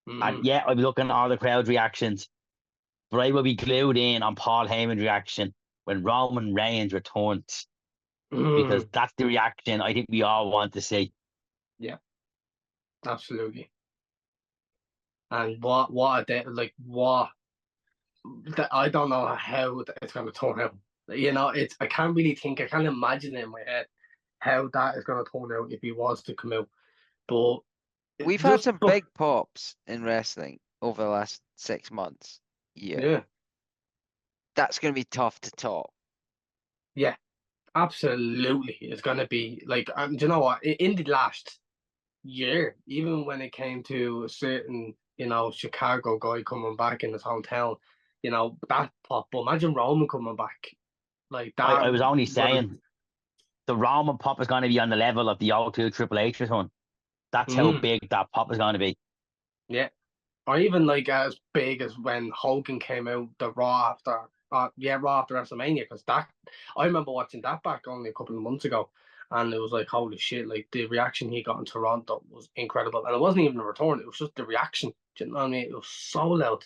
And yeah, I'll be looking at all the crowd reactions, but I will be glued in on Paul Heyman's reaction when Roman Reigns returns. Because that's the reaction I think we all want to see. Yeah, absolutely. And what a day, like what I don't know how it's gonna turn out. I can't really think. I can't imagine it in my head how that is gonna turn out if he was to come out. But We've had just some big pops in wrestling over the last 6 months. yeah, That's going to be tough to top. yeah, absolutely. It's gonna be like, do you know what? In the last year, even when it came to a certain, Chicago guy coming back in his hometown, that pop. But imagine Roman coming back like that. I was only would- saying the Roman pop is going to be on the level of the O2 Triple H return. That's how Mm, big that pop is going to be. yeah, or even like as big as when Hogan came out the Raw after, Raw after WrestleMania, because that I remember watching that back only a couple of months ago, and it was like holy shit, like the reaction he got in Toronto was incredible, and it wasn't even a return; it was just the reaction. Do you know what I mean? It was so loud.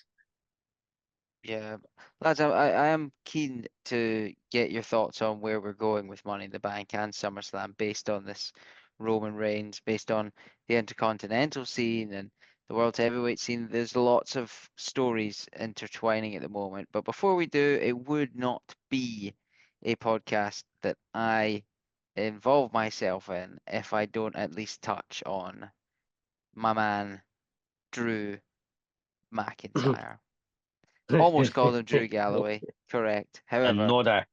Yeah, lads, I am keen to get your thoughts on where we're going with Money in the Bank and SummerSlam based on this Roman Reigns, based on the Intercontinental scene and the World Heavyweight scene. There's lots of stories intertwining at the moment. But before we do, it would not be a podcast that I involve myself in if I don't at least touch on my man, Drew McIntyre. Almost called him Drew Galloway. Correct. However, Another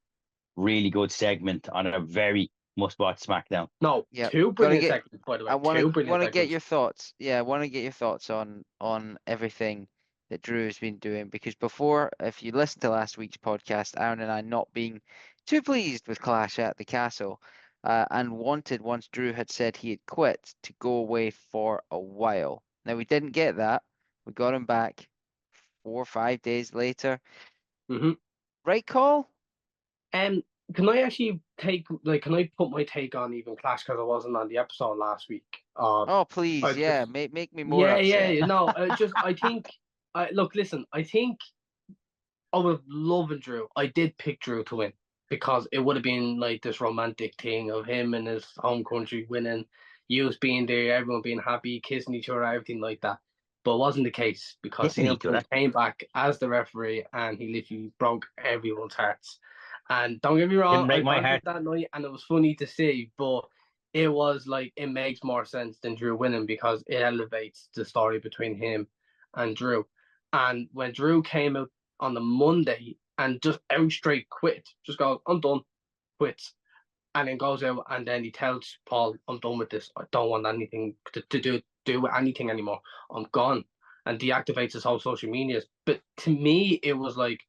really good segment on a very must-watch SmackDown. No, yeah, two gotta brilliant get. segments, by the way. I want Two to brilliant get segments. your thoughts. Yeah, I want to get your thoughts on everything that Drew has been doing because before, if you listen to last week's podcast, Aaron and I not being too pleased with Clash at the Castle, and wanted once Drew had said he had quit to go away for a while. Now we didn't get that. We got him back 4 or 5 days later. Mm-hmm. Right call? Can I actually can I put my take on even Clash because I wasn't on the episode last week? Oh please, I yeah, just, make me more upset. no, I think, listen, I think I was loving Drew. I did pick Drew to win because it would have been like this romantic thing of him and his home country winning, Hughes being there, everyone being happy, kissing each other, everything like that. But it wasn't the case because Kissing CM each other. Punk came back as the referee and he literally broke everyone's hearts. And don't get me wrong, Didn't break I my danced heart. that night and it was funny to see, but it was like it makes more sense than Drew winning because it elevates the story between him and Drew. And when Drew came out on the Monday and just out straight quit, just goes, I'm done, quits. And then goes out and then he tells Paul, I'm done with this. I don't want anything to do with anything anymore. I'm gone. And deactivates his whole social medias. But to me, it was like,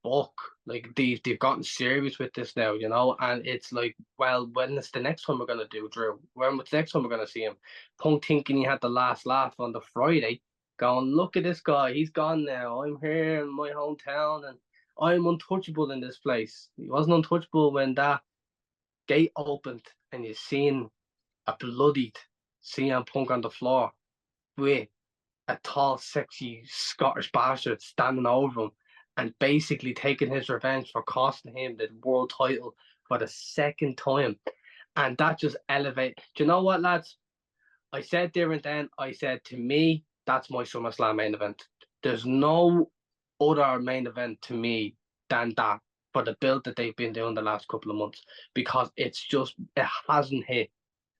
fuck. Like they've gotten serious with this now, you know? And it's like, well, when is the next time we're gonna do Drew? What's the next time we're gonna see him? Punk thinking he had the last laugh on the Friday, going, look at this guy, he's gone now. I'm here in my hometown and I'm untouchable in this place. He wasn't untouchable when that gate opened and you seen a bloodied CM Punk on the floor with a tall, sexy Scottish bastard standing over him and basically taking his revenge for costing him the world title for the second time. And that just elevated. Do you know what, lads? I said there and then, I said to me, that's my SummerSlam main event. There's no other main event to me than that for the build that they've been doing the last couple of months because it's just, it hasn't hit.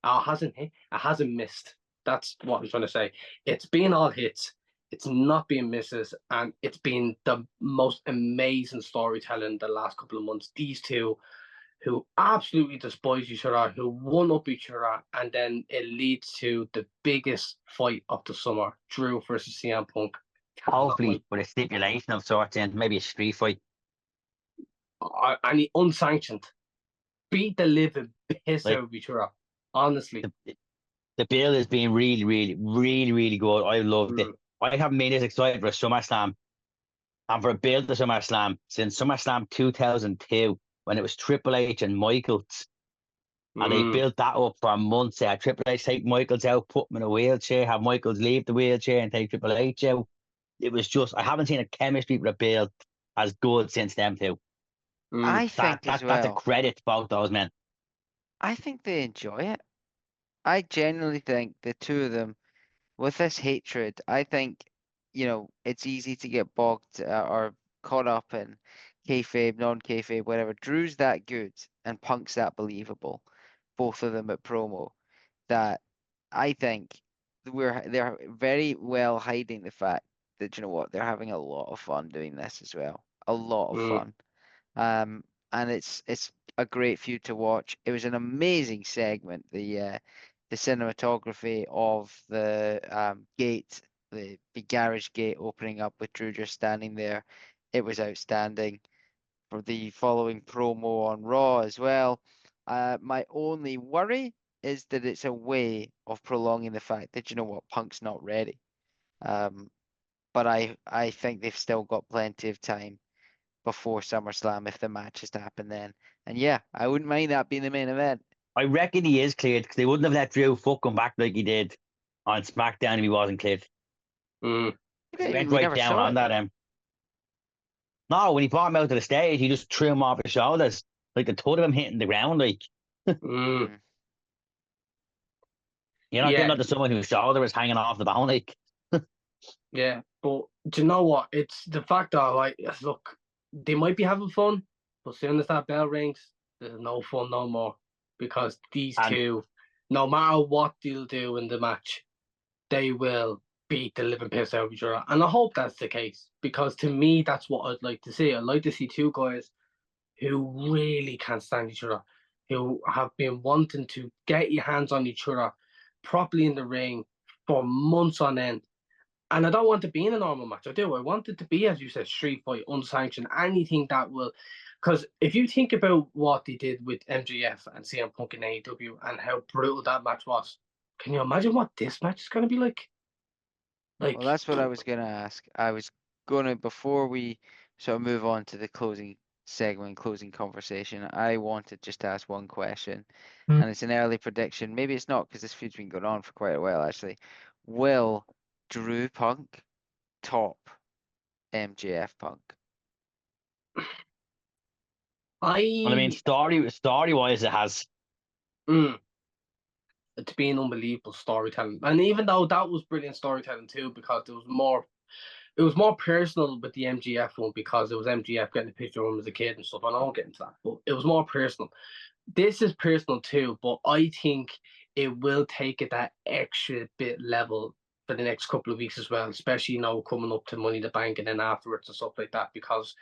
It hasn't missed. That's what I'm trying to say. It's been all hits. It's not been misses, and it's been the most amazing storytelling the last couple of months. These two who absolutely despise each other, who one up each other, and then it leads to the biggest fight of the summer: Drew versus CM Punk. Hopefully with a stipulation of sorts and maybe a street fight. And he unsanctioned. Beat the living piss Like, out of each other. Honestly. The bill has been really, really, really, really good. I loved it. I haven't been this excited for a SummerSlam and for a build to SummerSlam since SummerSlam 2002 when it was Triple H and Michaels. And they built that up for months. Triple H take Michaels out, put him in a wheelchair, have Michaels leave the wheelchair and take Triple H out. It was just, I haven't seen a chemistry for a build as good since them two. I think as That's a well. credit to both those men. I think they enjoy it. I genuinely think the two of them, with this hatred, I think, it's easy to get bogged or caught up in kayfabe, non-kayfabe, whatever. Drew's that good and Punk's that believable, both of them at promo, that I think they're very well hiding the fact that, you know what, they're having a lot of fun doing this as well. A lot of fun. And it's a great feud to watch. It was an amazing segment. The cinematography of the gate, the garage gate opening up with Drew just standing there, it was outstanding. For the following promo on Raw as well. My only worry is that it's a way of prolonging the fact that, you know what, Punk's not ready. But I think they've still got plenty of time before SummerSlam if the match is to happen then. And yeah, I wouldn't mind that being the main event. I reckon he is cleared because they wouldn't have let Drew fucking back like he did on SmackDown if he wasn't cleared. He went We right never down saw on it, that. No, when he brought him out to the stage, he just threw him off his shoulders. Like the thought of him hitting the ground, like you're not doing Yeah, that to someone whose shoulder is hanging off the bone, like. yeah. But do you know what? It's the fact that, like, look, they might be having fun, but as soon as that bell rings, there's no fun no more. Because these And two, no matter what they'll do in the match, they will beat the living piss out of each other. And I hope that's the case. Because to me, that's what I'd like to see. I'd like to see two guys who really can't stand each other, who have been wanting to get your hands on each other properly in the ring for months on end. And I don't want to be in a normal match. I do. I want it to be, as you said, street fight, unsanctioned, anything that will. Because if you think about what they did with MJF and CM Punk in AEW and how brutal that match was, can you imagine what this match is going to be like? Well, that's what I was going to ask. I was going to, before we sort of move on to the closing segment, closing conversation, I wanted just to ask one question, and it's an early prediction. Maybe it's not because this feud's been going on for quite a while, actually. Will Drew Punk top MJF Punk? Well, I mean, story wise, it has. It's been unbelievable storytelling, and even though that was brilliant storytelling too, because it was more personal with the MGF one, because it was MGF getting a picture of him as a kid and stuff. I don't get into that, but it was more personal. This is personal too, but I think it will take it that extra bit level for the next couple of weeks as well, especially coming up to Money in the Bank and then afterwards and stuff like that, because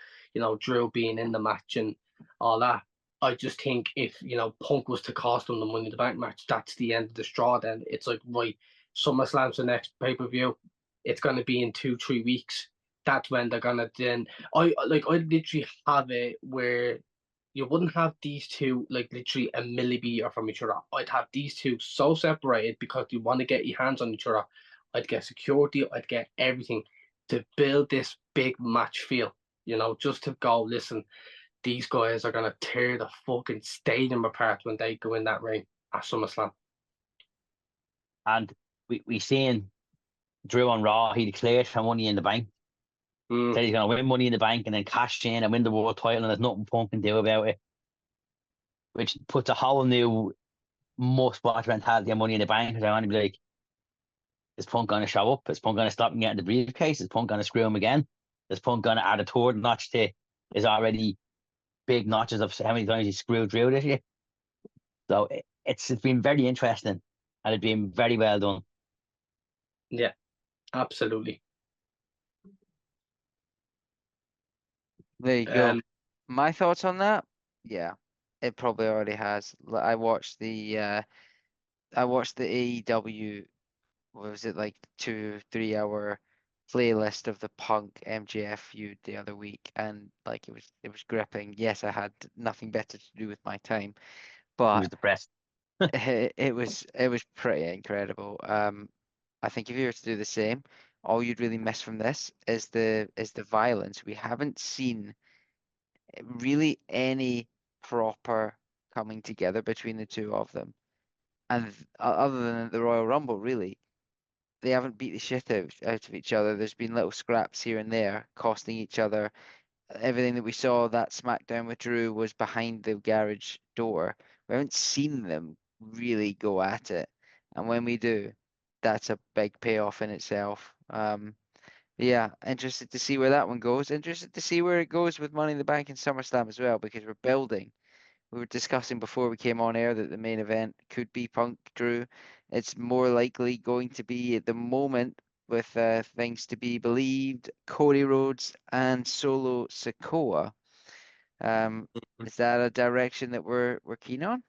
Drew being in the match and all that. I just think if Punk was to cost him the Money in the Bank match, that's the end of the straw. Then it's like, right, SummerSlam's the next pay-per-view. It's gonna be in 2-3 weeks. That's when they're gonna then. I literally have it where you wouldn't have these two like literally a millimeter from each other. I'd have these two so separated because you want to get your hands on each other. I'd get security. I'd get everything to build this big match feel. Just to go, listen, these guys are gonna tear the fucking stadium apart when they go in that ring at SummerSlam. And we seen Drew on Raw. He declared for Money in the Bank. Said he's gonna win Money in the Bank and then cash in and win the world title, and there's nothing Punk can do about it. Which puts a whole new must watch mentality on Money in the Bank, because I want to be like, is Punk gonna show up? Is Punk gonna stop and get in the briefcase? Is Punk gonna screw him again? Is Punk gonna add a third notch to his already big notches of how many times he screwed Drew this year? So it's been very interesting, and it's been very well done. Yeah, absolutely. There you go. My thoughts on that? Yeah, it probably already has. I watched the AEW, what was it, like 2-3 hour playlist of the Punk MJF feud the other week, and like it was gripping. Yes, I had nothing better to do with my time, He but was depressed. it was pretty incredible. I think if you were to do the same, all you'd really miss from this is the violence. We haven't seen really any proper coming together between the two of them. And other than the Royal Rumble, really, they haven't beat the shit out of each other. There's been little scraps here and there, costing each other. Everything that we saw that SmackDown with Drew was behind the garage door. We haven't seen them really go at it. And when we do, that's a big payoff in itself. Yeah, interested to see where that one goes. Interested to see where it goes with Money in the Bank and SummerSlam as well, because we're building. We were discussing before we came on air that the main event could be Punk Drew. It's more likely going to be at the moment, with things to be believed, Cody Rhodes and Solo Sikoa. Is that a direction that we're keen on?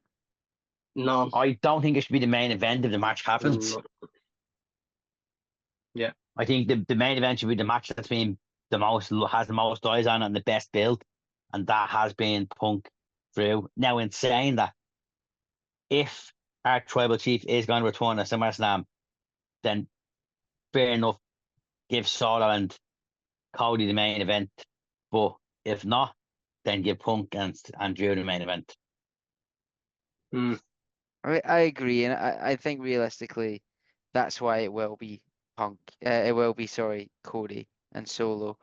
No, I don't think it should be the main event if the match happens. no. Yeah, I think the main event should be the match that's been has the most eyes on it and the best build, and that has been Punk Drew. Now, in saying that, if our tribal chief is going to return at SummerSlam, then fair enough, give Solo and Cody the main event. But if not, then give Punk and Drew the main event. I agree, and I think realistically, that's why it will be Punk. It will be, sorry, Cody and Solo.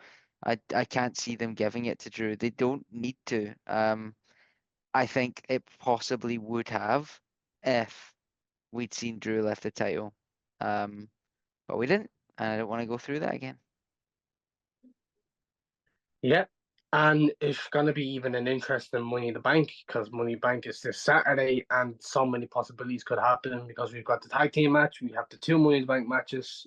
I can't see them giving it to Drew. They don't need to. I think it possibly would have if we'd seen Drew lift the title. But we didn't, and I don't want to go through that again. yeah. And it's going to be even an interesting Money in the Bank, because Money in the Bank is this Saturday, and so many possibilities could happen, because we've got the tag team match, we have the 2 Money in the Bank matches.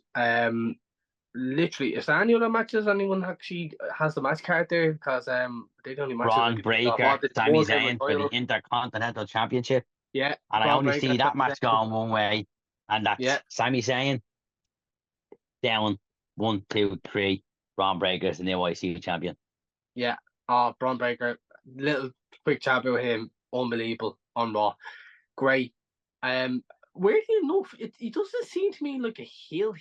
Literally, is there any other matches anyone actually has the match card there? Because they're the only matches. Braun Breaker, Sami Zayn for the Intercontinental Championship. Yeah, and I only see that match going one way, and that's Sami Zayn down 1, 2, 3. Braun Breaker is the new IC champion. Yeah. Braun Breaker, little quick chat about him, unbelievable on Raw. Great. Weirdly enough, he doesn't seem to me like a heel.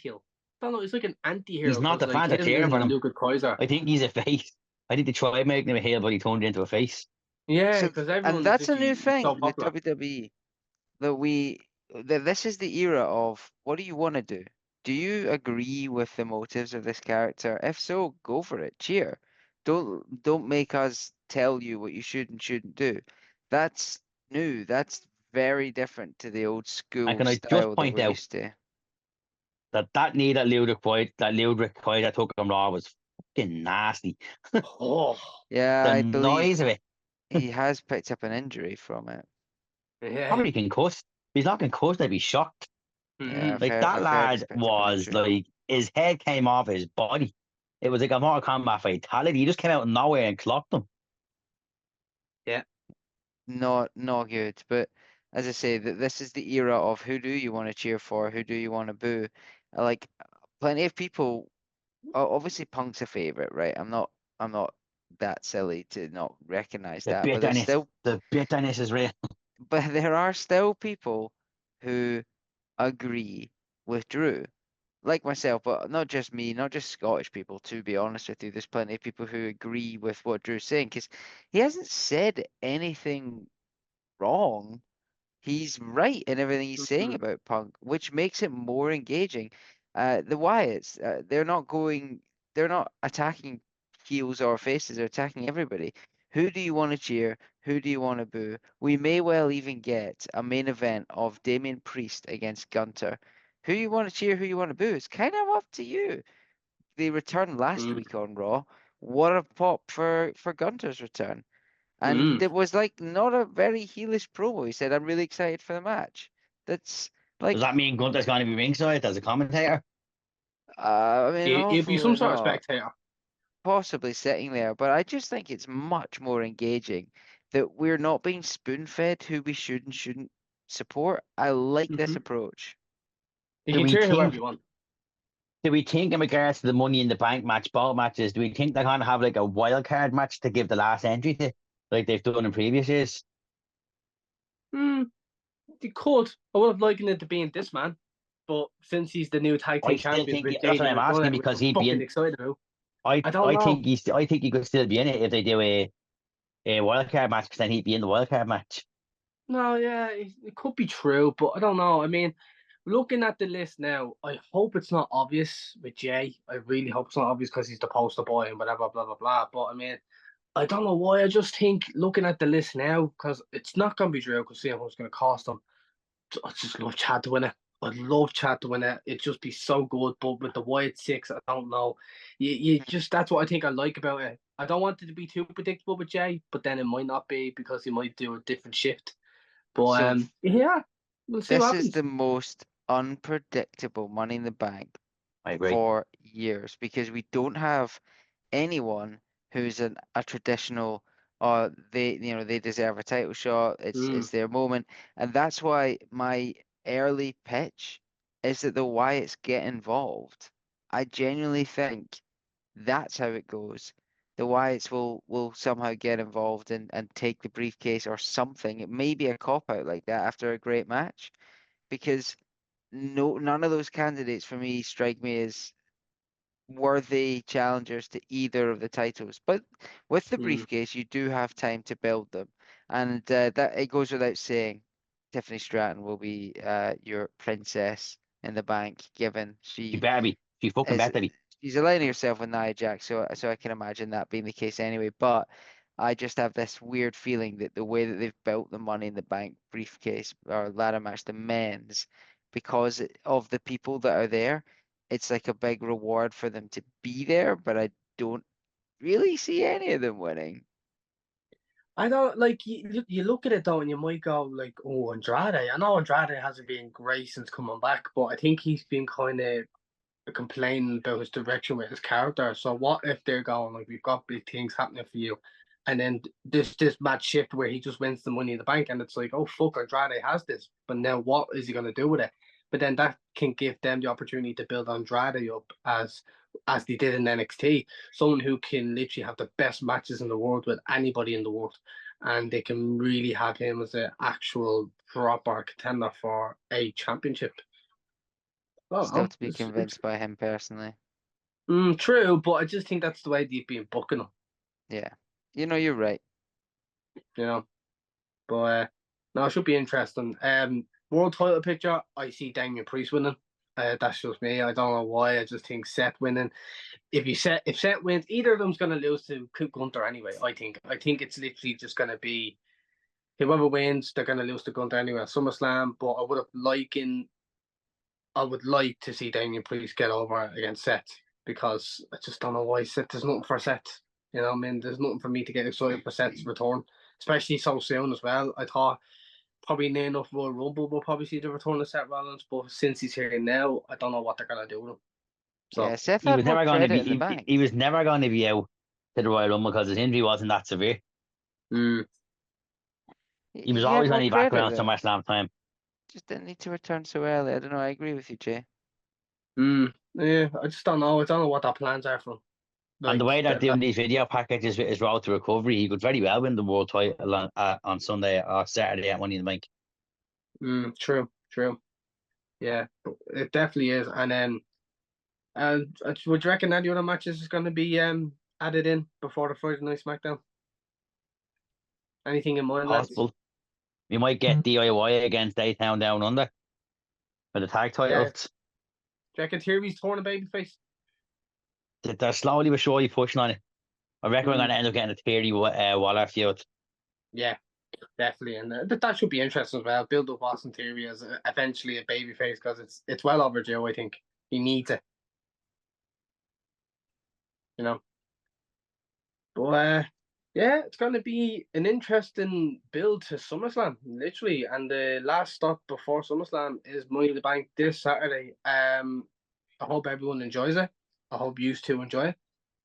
I don't know, he's like an anti-hero. He's not the Like, fans are him cheering for and him. Luke Kaiser. I think he's a face. I think they tried making him a heel, but he turned into a face. Yeah, So, because and everyone's that's a new literally thing so with popular. WWE that this is the era of what do you want to do? Do you agree with the motives of this character? If so, go for it. Cheer. Don't make us tell you what you should and shouldn't do. That's new. That's very different to the old And school can I just style that point we're out used to. that knee that Ludwig Kaiser took on Raw was fucking nasty. Oh, Yeah, The I believe noise of it, he has picked up an injury from it. yeah. probably concussed. If he's not concussed, I'd be shocked. Yeah, Mhm. Like that I've heard he's lad picked up an was injury. like his head came off his body. It was like a Mortal Kombat fatality. He just came out of nowhere and clocked him. Not good. But as I say, that this is the era of who do you want to cheer for, who do you want to boo. Like plenty of people. Obviously, Punk's a favorite, right? I'm not that silly to not recognize The that. But there's bitterness, still, the bitterness is real. but there are still people who agree with Drew, like myself, but not just me, not just Scottish people. To be honest with you, there's plenty of people who agree with what Drew's saying because he hasn't said anything wrong. He's right in everything he's saying Mhm. about Punk, which makes it more engaging. The Wyatts, they're not attacking heels or faces, they're attacking everybody. Who do you want to cheer? Who do you want to boo? We may well even get a main event of Damian Priest against Gunter. Who you want to cheer, who you want to boo? It's kind of up to you. They returned last Mm. week on Raw. What a pop for Gunter's return. And Mm. it was like not a very heelish promo. He said, "I'm really excited for the match." That's Does like, that mean Gunther's going to be ringside as a commentator? I mean, He'll be some hopefully sort of not, spectator. possibly sitting there, but I just think it's much more engaging that we're not being spoon-fed who we should and shouldn't support. I like this Mhm. approach. You Do can we cheer whoever think? you want. Do we think, in regards to the Money in the Bank match, ball matches, do we think they're going to have like a wild card match to give the last entry to, like they've done in previous years? You could. I would have likened it to being this man, but since he's the new tag I team still champion think with that's what JD I'm asking McDonough, which because I'm he'd be fucking in. excited about. I I don't I know. think he could still be in it if they do a wild card match, because then he'd be in the wild card match. No, yeah, it could be true, but I don't know. I mean, looking at the list now, I hope it's not obvious with Jay. I really hope it's not obvious because he's the poster boy and whatever, blah, blah, blah. But I mean, I don't know why. I just think looking at the list now, because it's not going to be Drew, because seeing what's going to cost him. I just love Chad to win it. I'd love Chad to win it. It'd just be so good. But with the Wyatt six, I don't know. You just that's what I think I like about it. I don't want it to be too predictable with Jay, but then it might not be because he might do a different shift. But So yeah, we'll see what this is happens. the most unpredictable Money in the Bank I agree. for years because we don't have anyone who's a traditional they deserve a title shot. It's their moment. And that's why my early pitch is that the Wyatts get involved. I genuinely think that's how it goes. The Wyatts will somehow get involved and take the briefcase or something. It may be a cop out like that after a great match because none of those candidates for me strike me as worthy challengers to either of the titles. But with the Mm. briefcase, you do have time to build them, and that it goes without saying. Tiffany Stratton will be your princess in the bank, given She she better be. She fucking is better be. she's aligning herself with Nia Jax, so I can imagine that being the case anyway. But I just have this weird feeling that the way that they've built the Money in the Bank briefcase or ladder match, the men's, because of the people that are there, it's like a big reward for them to be there. But I don't really see any of them winning. I don't like you look at it though, and you might go like, "Oh, Andrade." I know Andrade hasn't been great since coming back, but I think he's been kind of complaining about his direction with his character. So what if they're going like, "We've got big things happening for you," and then this match shift where he just wins the Money in the Bank, and it's like, "Oh fuck, Andrade has this," but now what is he gonna do with it? But then that can give them the opportunity to build Andrade up as as they did in NXT. Someone who can literally have the best matches in the world with anybody in the world, and they can really have him as an actual proper contender for a championship. Still to be convinced by him personally. True, but I just think that's the way they've been booking him. Yeah, you're right. But no, it should be interesting. World title picture, I see Damian Priest winning. That's just me. I don't know why. I just think Seth winning. If Seth wins, either of them's going to lose to Gunther anyway. I think it's literally just going to be whoever wins, they're going to lose to Gunther anyway at SummerSlam. But I would like to see Damian Priest get over against Seth, because I just don't know why Seth. There's nothing for Seth. I mean, there's nothing for me to get excited for Seth's return, especially so soon as well. I thought probably near enough Royal Rumble we'll probably see the return of Seth Rollins, but since he's here now, I don't know what they're gonna do with him. So yeah, Seth had more credit in the bank. He was never going to be out to the Royal Rumble because his injury wasn't that severe. Mm. He was always going to be back around SummerSlam time. Just didn't need to return so early. I don't know. I agree with you, Jay. Yeah, I just don't know. I don't know what their plans are for him. And the way they're doing these video packages with his road to recovery, he could very well win the world title on Sunday or Saturday at Money in the Bank. True. Yeah, it definitely is. And then, would you reckon any other matches is going to be added in before the Friday Night SmackDown? Anything in mind? Possible. We might get DIY against Daytown Down Under for the tag titles. Do you reckon Theory's torn a babyface? They're slowly but surely pushing on it. I reckon we're going to end up getting a Theory Waller feud. Yeah, definitely. And that should be interesting as well. Build up Austin Theory as eventually a babyface, because it's well overdue, I think. He needs it. But yeah, it's going to be an interesting build to SummerSlam, literally. And the last stop before SummerSlam is Money in the Bank this Saturday. I hope everyone enjoys it. I hope you two enjoy it.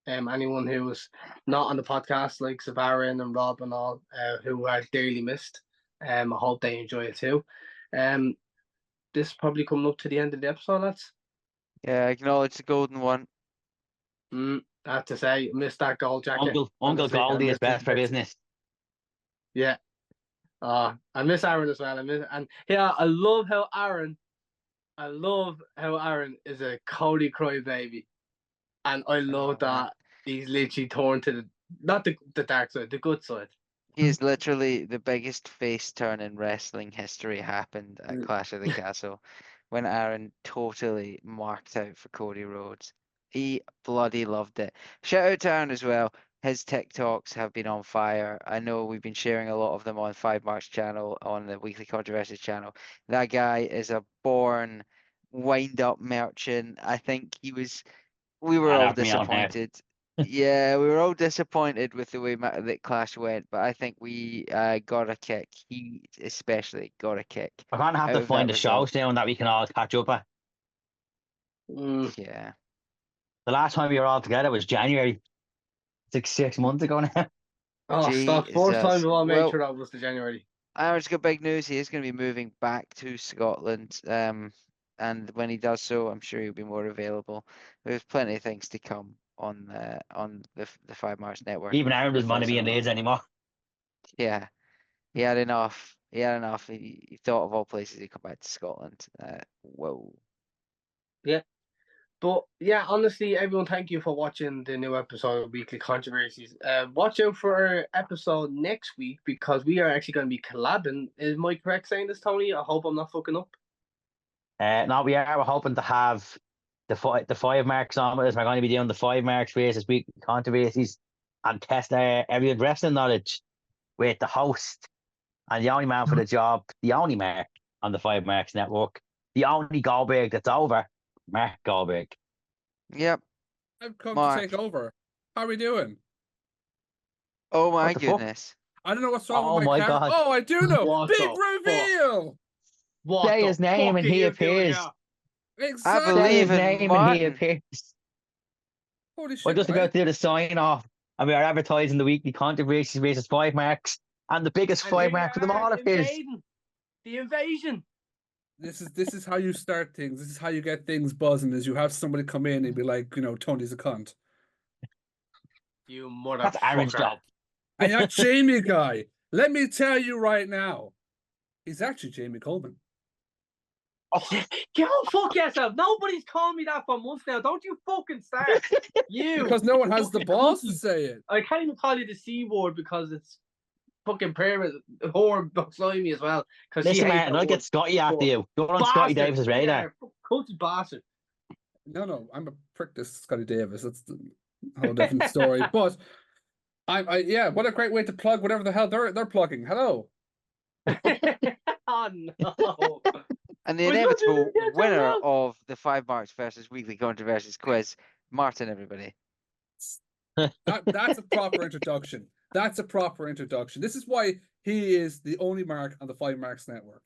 Anyone who was not on the podcast, like Savarin and Rob and all, who are dearly missed, I hope they enjoy it too. This is probably coming up to the end of the episode, lads. Yeah, I acknowledge the golden one. I have to say, missed that gold jacket. Uncle Goldie is best for business. Yeah. I miss Aaron as well. I love how Aaron is a Cody crybaby. And I love that he's literally torn to not the dark side, the good side. He is literally the biggest face turn in wrestling history happened at Clash of the Castle when Aaron totally marked out for Cody Rhodes. He bloody loved it. Shout out to Aaron as well. His TikToks have been on fire. I know we've been sharing a lot of them on FiveMarks channel, on the Weekly Controversies channel. That guy is a born wind-up merchant. I think we were all disappointed. Yeah, we were all disappointed with the way that Clash went, but I think we got a kick. He especially got a kick. We're going to have to find a show soon that we can all catch up at. Yeah. The last time we were all together was January. It's like 6 months ago now. Oh, stop. First time we all made sure that was the January. Aaron's got big news. He is going to be moving back to Scotland. And when he does so, I'm sure he'll be more available. There's plenty of things to come on the FiveMarks network. Even Aaron doesn't want to be in Leeds anymore. Yeah, he had enough. He thought of all places he'd come back to Scotland. Whoa. Yeah. But yeah, honestly, everyone, thank you for watching the new episode of Weekly Controversies. Watch out for our episode next week, because we are actually going to be collabing. Is my correct saying this, Tony? I hope I'm not fucking up. No, we are. We're hoping to have the FiveMarks on with us. We're going to be doing the FiveMarks versus Weekly Controversies and test every wrestling knowledge with the host and the only man for the job, the only Mark on the FiveMarks network, the only Goldberg that's over, Mark Goldberg. Yep. I've come to take over. How are we doing? Oh my goodness. I don't know what's wrong with my camera. God. Oh, I do know. Big reveal. Say his name and he appears. Exactly. I believe his in name Martin. and he appears. Holy shit. We're just about to do the sign off, and we are advertising the Weekly Controversies versus FiveMarks, and the biggest FiveMarks of them all appears. The invasion. This is how you start things. This is how you get things buzzing. Is you have somebody come in and be like, Tony's a cunt. You That's Aaron's motherfucker. job. And that Jamie guy, let me tell you right now, he's actually Jamie Coleman. Go fuck yourself. Nobody's called me that for months now. Don't you fucking start. You. Because no one has the balls to say it. I can't even call you the C word because it's fucking parent whore beside me as well. Listen, Martin, I'll get Scotty after you. You're on Scotty Davis's radar. Culty bastard. No, I'm a prick. This Scotty Davis. That's a whole different story. But yeah, what a great way to plug whatever the hell they're plugging. Hello. Oh no. And the inevitable winner of the FiveMarks versus Weekly Controversies quiz, Martin, everybody. That's a proper introduction. That's a proper introduction. This is why he is the only mark on the FiveMarks network.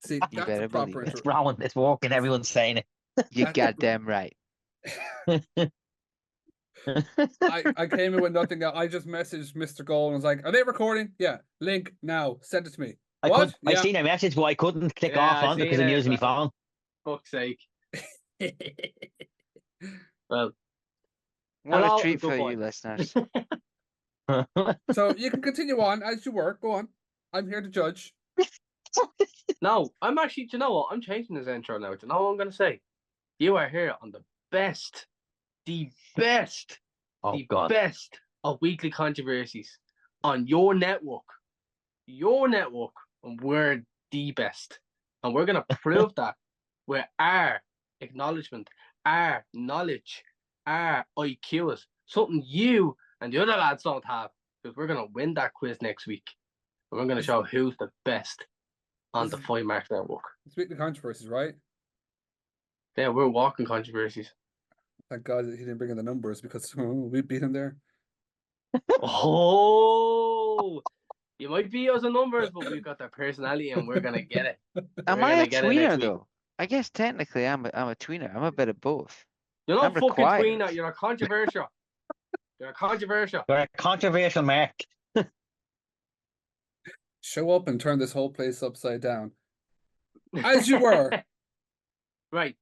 See, You that's a proper It's wrong. It's working. Everyone's saying it. You goddamn right. I came in with nothing. I just messaged Mr. Gold and was like, "Are they recording? Yeah. Link now. Send it to me." I seen a message, but I couldn't click off on it because I'm using my phone. Fuck's sake. Well, what a treat for you listeners. So you can continue on as you work. Go on. I'm here to judge. No, I'm actually, do you know what? I'm changing this intro now. Do you know what I'm going to say? You are here on the best of Weekly Controversies on your network. And we're the best. And we're going to prove that with our acknowledgement, our knowledge, our IQ is something you and the other lads don't have, because we're going to win that quiz next week. And we're going to show who's the best on the FiveMarks network. It's Weekly Controversies, right? Yeah, we're walking controversies. Thank God he didn't bring in the numbers because we beat him there. Oh, you might beat us in numbers, but we've got that personality and we're gonna get it. Am I a tweener though? I guess technically I'm a tweener. I'm a bit of both. You're not fucking tweener. You're a controversial. You're a controversial mark. Show up and turn this whole place upside down. As you were. Right.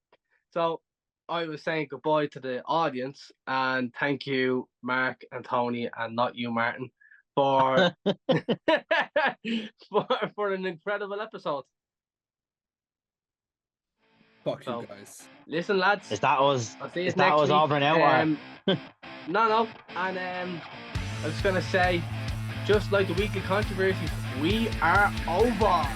So I was saying goodbye to the audience and thank you, Mark and Tony, and not you, Martin, for for an incredible episode. Fuck you guys. Listen, lads. Is that us? I'll see you Is next that us week. over now? No. And I was gonna say, just like the Weekly Controversies, we are over.